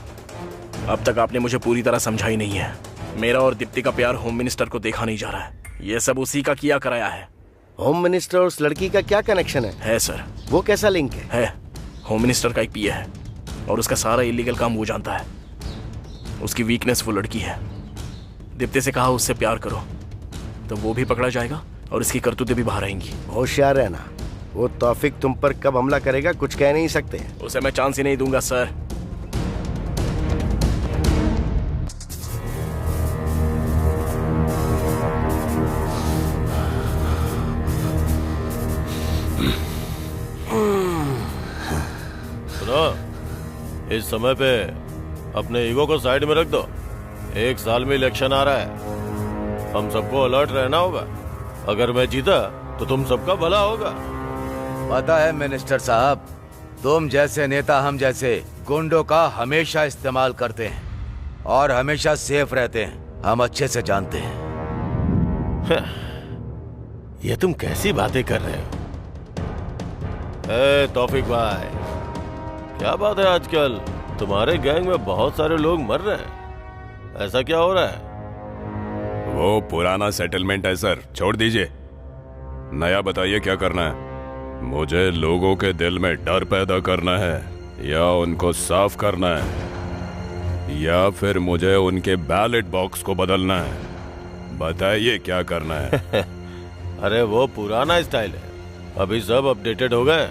अब तक आपने मुझे पूरी तरह समझा ही नहीं है। मेरा और दीप्ति का प्यार होम मिनिस्टर को देखा नहीं जा रहा है। ये सब उसी का किया कराया है। होम मिनिस्टर और उस लड़की का क्या कनेक्शन है सर। वो कैसा लिंक है? होम मिनिस्टर का एक पीए है और उसका सारा इलीगल काम वो जानता है। उसकी वीकनेस वो लड़की है। दीप्ति से कहा उससे प्यार करो तो वो भी पकड़ा जाएगा और इसकी करतूतें भी बाहर आएंगी। होशियार रहना, वो तौफीक तुम पर कब हमला करेगा कुछ कह नहीं सकते। उसे मैं चांस ही नहीं दूंगा सर। इस समय पे अपने ईगो को साइड में रख दो। 1 साल में इलेक्शन आ रहा है, हम सबको अलर्ट रहना होगा। अगर मैं जीता तो तुम सबका भला होगा। पता है मिनिस्टर साहब, तुम जैसे नेता हम जैसे गुंडों का हमेशा इस्तेमाल करते हैं और हमेशा सेफ रहते हैं, हम अच्छे से जानते हैं। ये तुम कैसी बातें कर रहे हो? तौफीक भाई, क्या बात है आजकल तुम्हारे गैंग में बहुत सारे लोग मर रहे हैं, ऐसा क्या हो रहा है? वो पुराना सेटलमेंट है सर, छोड़ दीजिए। नया बताइए क्या करना है? मुझे लोगों के दिल में डर पैदा करना है या उनको साफ करना है या फिर मुझे उनके बैलेट बॉक्स को बदलना है? बताइए क्या करना है? अरे वो पुराना स्टाइल है, अभी सब अपडेटेड हो गए।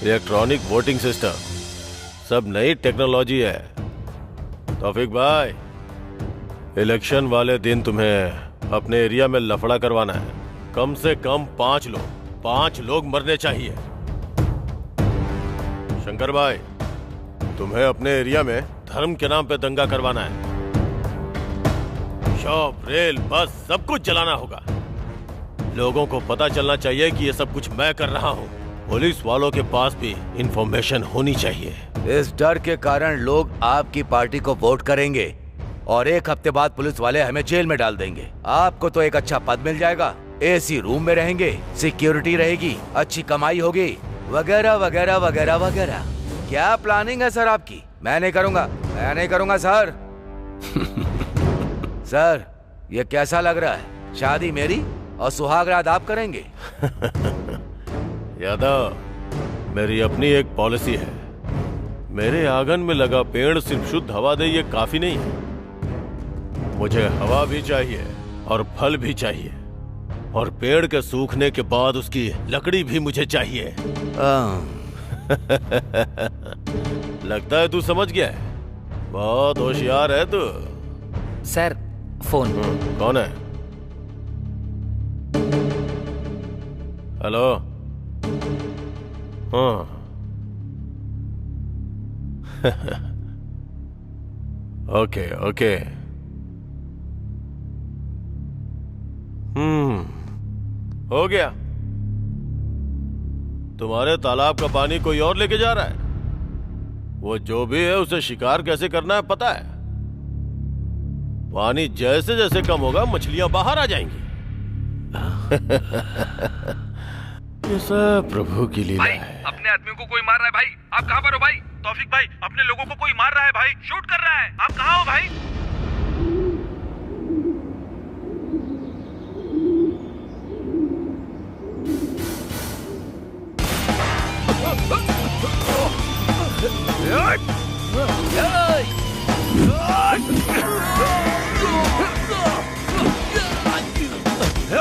इलेक्ट्रॉनिक वोटिंग सिस्टम, सब नई टेक्नोलॉजी है। तौफीक भाई, इलेक्शन वाले दिन तुम्हें अपने एरिया में लफड़ा करवाना है। कम से कम 5 लोग मरने चाहिए। शंकर भाई, तुम्हें अपने एरिया में धर्म के नाम पे दंगा करवाना है। शॉप, रेल, बस सब कुछ जलाना होगा। लोगों को पता चलना चाहिए कि ये सब कुछ मैं कर रहा हूँ। पुलिस वालों के पास भी इंफॉर्मेशन होनी चाहिए। इस डर के कारण लोग आपकी पार्टी को वोट करेंगे और 1 हफ्ते बाद पुलिस वाले हमें जेल में डाल देंगे। आपको तो एक अच्छा पद मिल जाएगा, एसी रूम में रहेंगे, सिक्योरिटी रहेगी, अच्छी कमाई होगी, वगैरह वगैरह वगैरह वगैरह। क्या प्लानिंग है सर आपकी? मैं नहीं करूंगा सर। सर, ये कैसा लग रहा है? शादी मेरी और सुहागरात आप करेंगे? यादव, मेरी अपनी एक पॉलिसी है। मेरे आंगन में लगा पेड़ सिर्फ शुद्ध हवा दे ये काफी नहीं है। मुझे हवा भी चाहिए और फल भी चाहिए, और पेड़ के सूखने के बाद उसकी लकड़ी भी मुझे चाहिए। लगता है तू समझ गया है। बहुत होशियार है तू। Sir, phone. कौन है? हेलो। हाँ। Okay okay. हो गया। तुम्हारे तालाब का पानी कोई और लेके जा रहा है। वो जो भी है उसे शिकार कैसे करना है पता है। पानी जैसे जैसे कम होगा मछलियां बाहर आ जाएंगी। ये सब प्रभु की लीला है। अपने आदमियों को कोई मार रहा है भाई। आप कहाँ पर हो भाई? तौफीक भाई, अपने लोगों को कोई मार रहा है भाई, शूट कर रहा है। आप कहाँ हो भाई? चल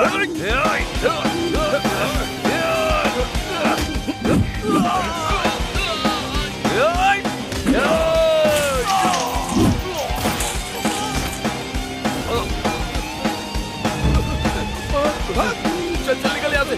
चल निकल यहाँ से।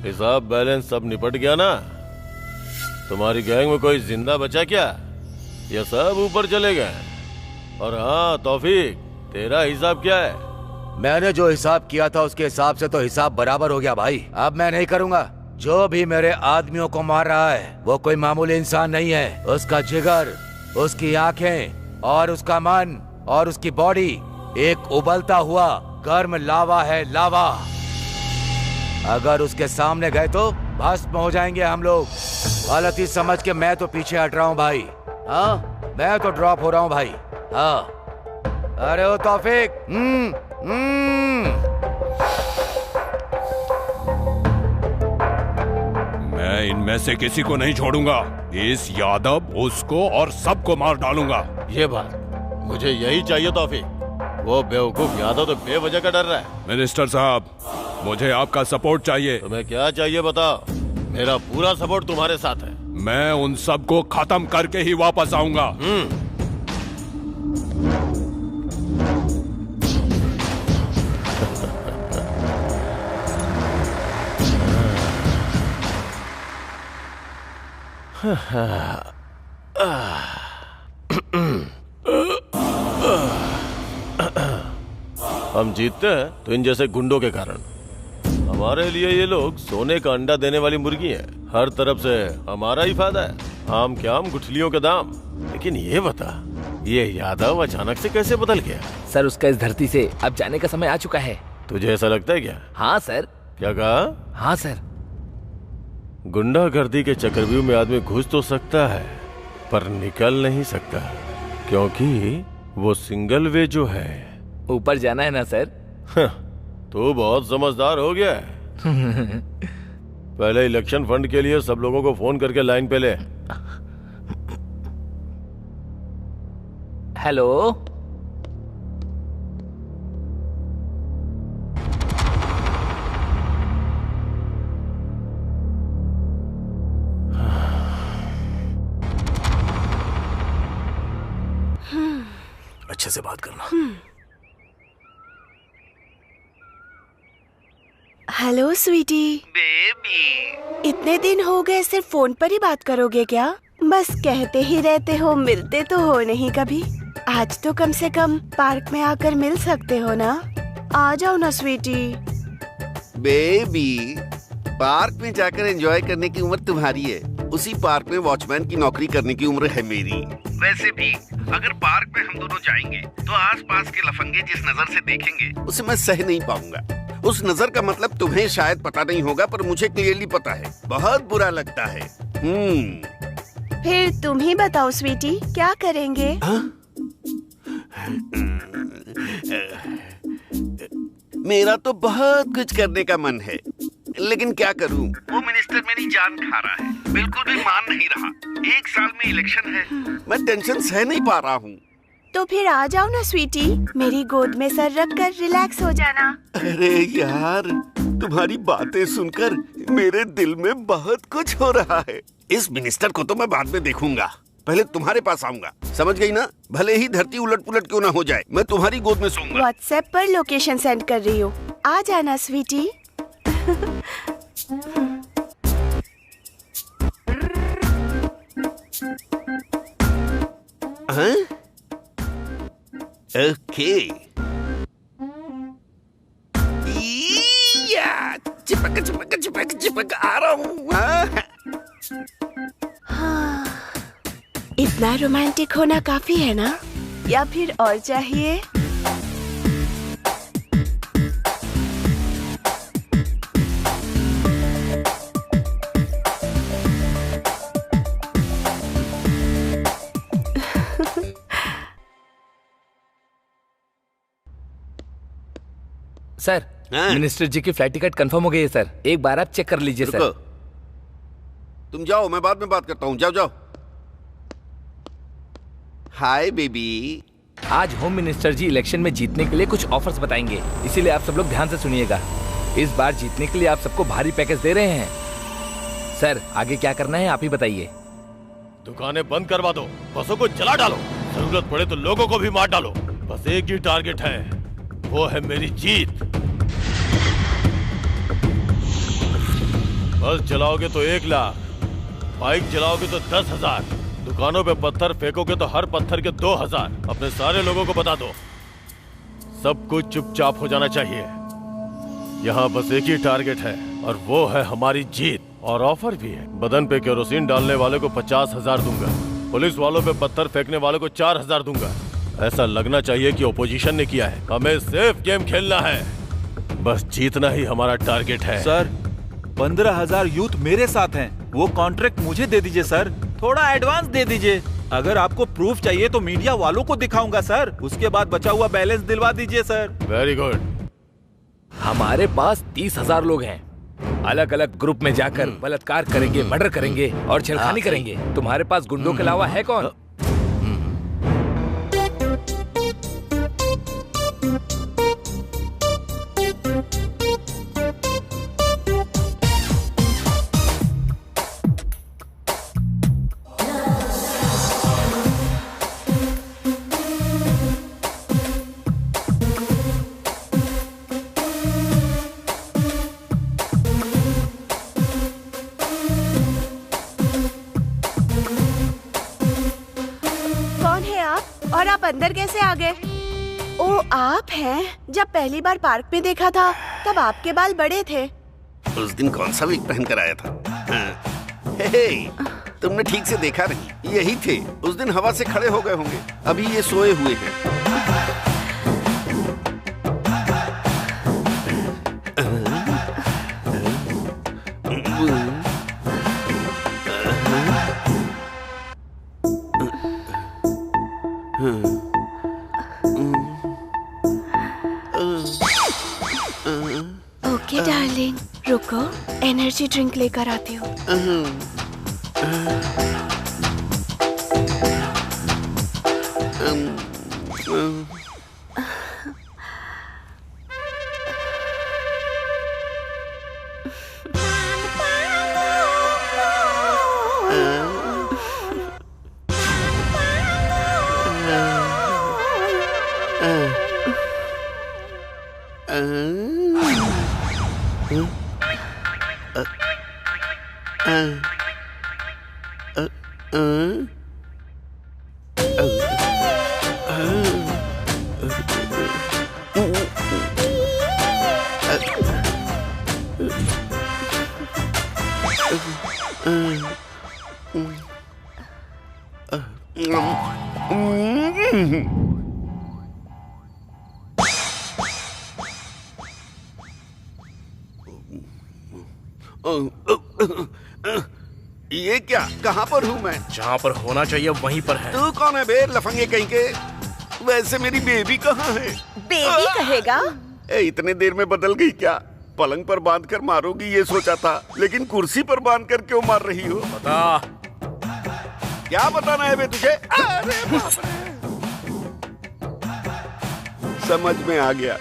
हिसाब बैलेंस सब निपट गया ना? तुम्हारी गैंग में कोई जिंदा बचा क्या? ये सब ऊपर चले गए? और हाँ तौफीक, तेरा हिसाब क्या है? मैंने जो हिसाब किया था उसके हिसाब से तो हिसाब बराबर हो गया भाई। अब मैं नहीं करूंगा। जो भी मेरे आदमियों को मार रहा है वो कोई मामूली इंसान नहीं है। उसका जिगर, उसकी आंखें और उसका मन और उसकी बॉडी एक उबलता हुआ गर्म लावा है, लावा। अगर उसके सामने गए तो भस्म हो जाएंगे हम लोग। गलती समझ के मैं तो पीछे हट रहा हूँ भाई। हाँ, मैं तो ड्रॉप हो रहा हूँ भाई। हाँ, अरे ओ तौफीक। मैं इनमें से किसी को नहीं छोड़ूंगा। इस यादव, उसको और सबको मार डालूंगा। ये बात मुझे यही चाहिए तौफीक। वो बेवकूफ यादव तो बेवजह का डर रहा है। मिनिस्टर साहब, मुझे आपका सपोर्ट चाहिए। तुम्हें क्या चाहिए बताओ? मेरा पूरा सपोर्ट तुम्हारे साथ है। मैं उन सबको खत्म करके ही वापस आऊंगा। हम जीतते हैं तो इन जैसे गुंडों के कारण। हमारे लिए ये लोग सोने का अंडा देने वाली मुर्गी है। हर तरफ से हमारा ही फायदा है। आम के आम, गुठलियों के दाम। लेकिन ये बता, ये यादव अचानक से कैसे बदल गया? सर, उसका इस धरती से अब जाने का समय आ चुका है। तुझे ऐसा लगता है क्या? हाँ सर। क्या कहा? हाँ सर। गुंडागर्दी के चक्रव्यूह में आदमी घुस तो सकता है पर निकल नहीं सकता, क्योंकि वो सिंगल वे जो है। ऊपर जाना है ना सर? तू बहुत समझदार हो गया है। पहले इलेक्शन फंड के लिए सब लोगों को फोन करके लाइन पे ले। हेलो, अच्छे से बात करना। हेलो स्वीटी। बेबी, इतने दिन हो गए, सिर्फ फोन पर ही बात करोगे क्या? बस कहते ही रहते हो, मिलते तो हो नहीं कभी। आज तो कम से कम पार्क में आकर मिल सकते हो ना? आ जाओ ना स्वीटी। बेबी, पार्क में जाकर एंजॉय करने की उम्र तुम्हारी है, उसी पार्क में वॉचमैन की नौकरी करने की उम्र है मेरी। वैसे भी अगर पार्क में हम दोनों जाएंगे तो आसपास के लफंगे जिस नजर से देखेंगे उसे मैं सह नहीं पाऊंगा। उस नजर का मतलब तुम्हें शायद पता नहीं होगा, पर मुझे क्लियरली पता है। बहुत बुरा लगता है। फिर तुम ही बताओ स्वीटी, क्या करेंगे? मेरा तो बहुत कुछ करने का मन है, लेकिन क्या करूं? वो मिनिस्टर मेरी जान खा रहा है, बिल्कुल भी मान नहीं रहा। 1 साल में इलेक्शन है। मैं टेंशन सह नहीं पा रहा हूँ। तो फिर आ जाओ ना स्वीटी, मेरी गोद में सर रख कर रिलैक्स हो जाना। अरे यार, तुम्हारी बातें सुनकर मेरे दिल में बहुत कुछ हो रहा है। इस मिनिस्टर को तो मैं बाद में देखूंगा, पहले तुम्हारे पास आऊंगा। समझ गई ना? भले ही धरती उलट पुलट क्यों ना हो जाए, मैं तुम्हारी गोद में सोऊंगा। व्हाट्सएप पर लोकेशन सेंड कर रही हूँ, आ जाना स्वीटी। ओके, इतना रोमांटिक होना काफी है ना, या फिर और चाहिए? सर, मिनिस्टर जी की फ्लाइट टिकट कंफर्म हो गई है सर। एक बार आप चेक कर लीजिए सर। तुम जाओ, मैं बाद में बात करता हूँ। जाओ जाओ। Hi baby. आज होम मिनिस्टर जी इलेक्शन में जीतने के लिए कुछ ऑफर्स बताएंगे, इसीलिए आप सब लोग ध्यान से सुनिएगा। इस बार जीतने के लिए आप सबको भारी पैकेज दे रहे हैं। सर, आगे क्या करना है आप ही बताइए। दुकानें बंद करवा दो, बसों को जला डालो, जरूरत पड़े तो लोगों को भी मार डालो। बस एक ही टारगेट है, वो है मेरी जीत। बस जलाओगे तो 1 लाख, बाइक जलाओगे तो 10,000, दुकानों पे पत्थर फेंकोगे तो हर पत्थर के 2,000। अपने सारे लोगों को बता दो, सब कुछ चुपचाप हो जाना चाहिए। यहाँ बस एक ही टारगेट है और वो है हमारी जीत। और ऑफर भी है, बदन पे केरोसिन डालने वाले को 50,000 दूंगा, पुलिस वालों पे पत्थर फेंकने वाले को 4,000 दूंगा। ऐसा लगना चाहिए कि ओपोजिशन ने किया है। हमें सेफ गेम खेलना है, बस जीतना ही हमारा टारगेट है। सर, 15,000 यूथ मेरे साथ हैं, वो कॉन्ट्रैक्ट मुझे दे दीजिए सर, थोड़ा एडवांस दे दीजिए। अगर आपको प्रूफ चाहिए तो मीडिया वालों को दिखाऊंगा सर, उसके बाद बचा हुआ बैलेंस दिलवा दीजिए सर। Very good. हमारे पास 30,000 लोग हैं, अलग अलग ग्रुप में जाकर बलात्कार करेंगे, मर्डर करेंगे और छेड़खानी करेंगे। तुम्हारे पास गुंडों के अलावा है कौन? और आप अंदर कैसे आ गए? ओ, आप हैं? जब पहली बार पार्क में देखा था तब आपके बाल बड़े थे। उस दिन कौन सा विग पहन कर आया था? हे, तुमने ठीक से देखा नहीं, यही थे। उस दिन हवा से खड़े हो गए होंगे, अभी ये सोए हुए हैं। ओके डार्लिंग, रुको, एनर्जी ड्रिंक लेकर आती हूँ। ये क्या, कहाँ पर हूँ मैं? जहाँ पर होना चाहिए वहीं पर है। तू कौन है बे, लफंगे कहीं के? वैसे मेरी बेबी कहाँ है? बेबी कहेगा? इतने देर में बदल गई क्या? पलंग पर बांध कर मारोगी ये सोचा था, लेकिन कुर्सी पर बांध कर क्यों मार रही हो? बता। क्या बताना है बे तुझे? अरे बाप रे। समझ में आ गया,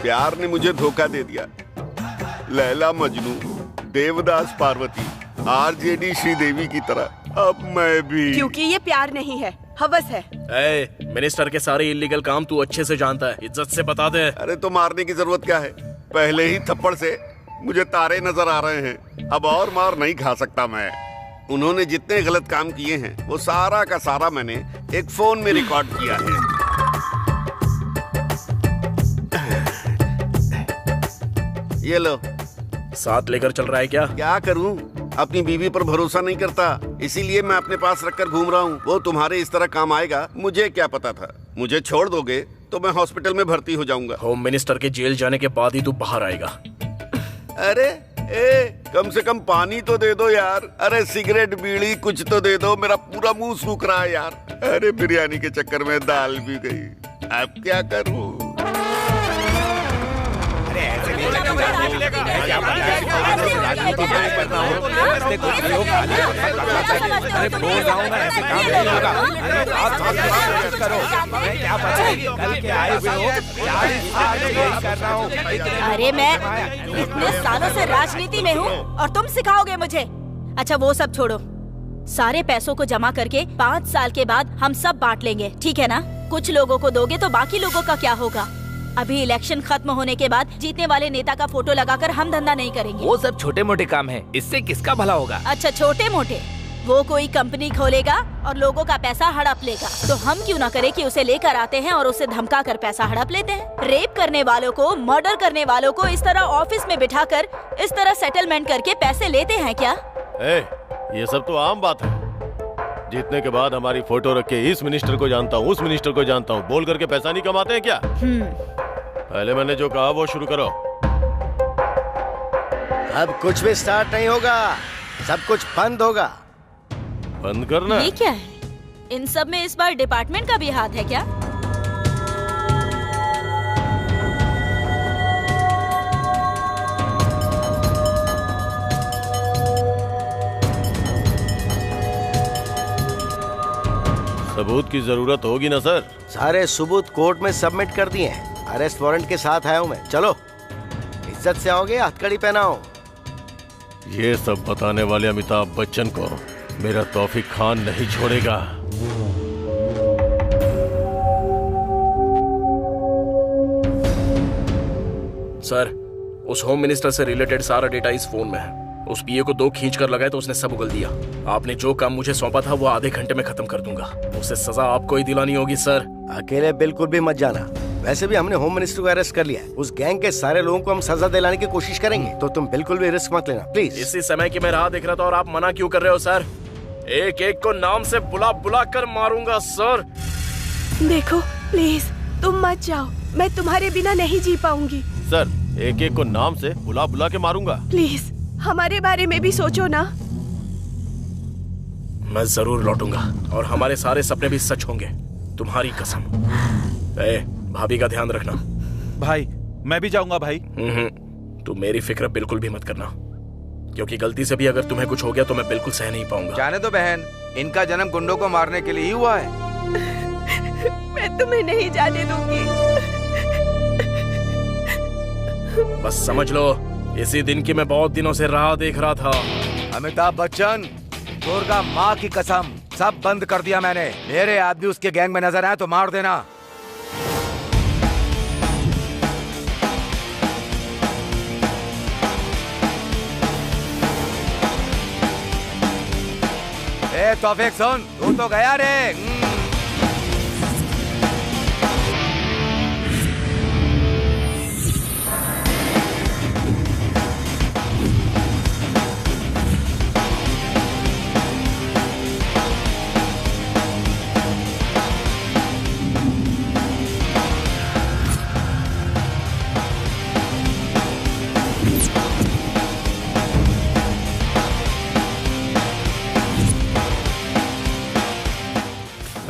प्यार ने मुझे धोखा दे दिया। लैला मजनू, देवदास पार्वती, आरजेडी श्रीदेवी की तरह अब मैं भी। क्योंकि ये प्यार नहीं है, हवस है। मिनिस्टर के सारे इलीगल काम तू अच्छे से जानता है, इज्जत से बता दे। अरे तो मारने की जरूरत क्या है? पहले ही थप्पड़ से मुझे तारे नजर आ रहे हैं, अब और मार नहीं खा सकता मैं। उन्होंने जितने गलत काम किए हैं वो सारा का सारा मैंने एक फोन में रिकॉर्ड किया है। ये लो। साथ लेकर चल रहा है क्या? क्या करूं, अपनी बीवी पर भरोसा नहीं करता, इसीलिए मैं अपने पास रखकर घूम रहा हूँ। वो तुम्हारे इस तरह काम आएगा मुझे क्या पता था। मुझे छोड़ दोगे तो मैं हॉस्पिटल में भर्ती हो जाऊंगा। होम मिनिस्टर के जेल जाने के बाद ही तू बाहर आएगा। अरे कम से कम पानी तो दे दो यार। अरे सिगरेट बीड़ी कुछ तो दे दो, मेरा पूरा मुंह सूख रहा है यार। अरे बिरयानी के चक्कर में दाल भी गई, अब क्या करूं? अरे मैं इतने सालों से राजनीति में हूँ और तुम सिखाओगे मुझे? अच्छा वो सब छोड़ो, सारे पैसों को जमा करके 5 साल के बाद हम सब बांट लेंगे, ठीक है ना? कुछ लोगों को दोगे तो बाकी लोगों का क्या होगा? अभी इलेक्शन खत्म होने के बाद जीतने वाले नेता का फोटो लगाकर हम धंधा नहीं करेंगे। वो सब छोटे मोटे काम है, इससे किसका भला होगा? अच्छा छोटे मोटे, वो कोई कंपनी खोलेगा और लोगों का पैसा हड़प लेगा, तो हम क्यों ना करें कि उसे लेकर आते हैं और उसे धमका कर पैसा हड़प लेते हैं। रेप करने वालों को, मर्डर करने वालों को इस तरह ऑफिस में बिठाकर इस तरह सेटलमेंट करके पैसे लेते हैं क्या? ये सब तो आम बात है। जीतने के बाद हमारी फोटो रख के इस मिनिस्टर को जानता हूँ, उस मिनिस्टर को जानता हूँ बोल करके पैसा नहीं कमाते हैं क्या? पहले मैंने जो कहा वो शुरू करो। अब कुछ भी स्टार्ट नहीं होगा, सब कुछ बंद होगा। बंद करना? ये क्या है? इन सब में इस बार डिपार्टमेंट का भी हाथ है क्या? सबूत की जरूरत होगी ना सर? सारे सबूत कोर्ट में सबमिट कर दिए हैं। अरेस्ट वारंट के साथ आया हूँ मैं। चलो इज्जत से आओगे, हथकड़ी पहनाओ। ये सब बताने वाले अमिताभ बच्चन को मेरा तौफीक खान नहीं छोड़ेगा। सर, उस होम मिनिस्टर से रिलेटेड सारा डेटा इस फोन में है। उस पीए को 2 खींच कर लगाए तो उसने सब उगल दिया। आपने जो काम मुझे सौंपा था वो आधे घंटे में खत्म कर दूंगा। उसे सजा आपको ही दिलानी होगी सर। अकेले बिल्कुल भी मत जाना। वैसे भी हमने होम मिनिस्टर को अरेस्ट कर लिया है। उस गैंग के सारे लोगों को हम सजा दिलाने की कोशिश करेंगे, तो तुम बिल्कुल भी रिस्क मत लेना प्लीज। इसी समय की मैं राह देख रहा था और आप मना क्यों कर रहे हो सर? एक एक को नाम से बुला बुला कर मारूंगा सर। देखो प्लीज तुम मत जाओ, मैं तुम्हारे बिना नहीं जी पाऊंगी। सर, एक एक को नाम से बुला बुला के मारूंगा। प्लीज हमारे बारे में भी सोचो ना। मैं जरूर लौटूंगा और हमारे सारे सपने भी सच होंगे, तुम्हारी कसम। भाभी का ध्यान रखना। भाई मैं भी जाऊंगा भाई। तू मेरी फिक्र बिल्कुल भी मत करना, क्योंकि गलती से भी अगर तुम्हें कुछ हो गया तो मैं बिल्कुल सह नहीं पाऊंगा। जाने दो बहन, इनका जन्म गुंडों को मारने के लिए ही हुआ है। मैं तुम्हें नहीं जाने दूंगी। बस समझ लो, इसी दिन की मैं बहुत दिनों से राह देख रहा था। अमिताभ बच्चन, दुर्गा माँ की कसम, सब बंद कर दिया मैंने। मेरे आदमी उसके गैंग में नजर आए तो मार देना। तौफीक सुन, तू तो गया रे।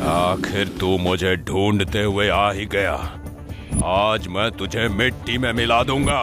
आखिर तू मुझे ढूंढते हुए आ ही गया। आज मैं तुझे मिट्टी में मिला दूंगा।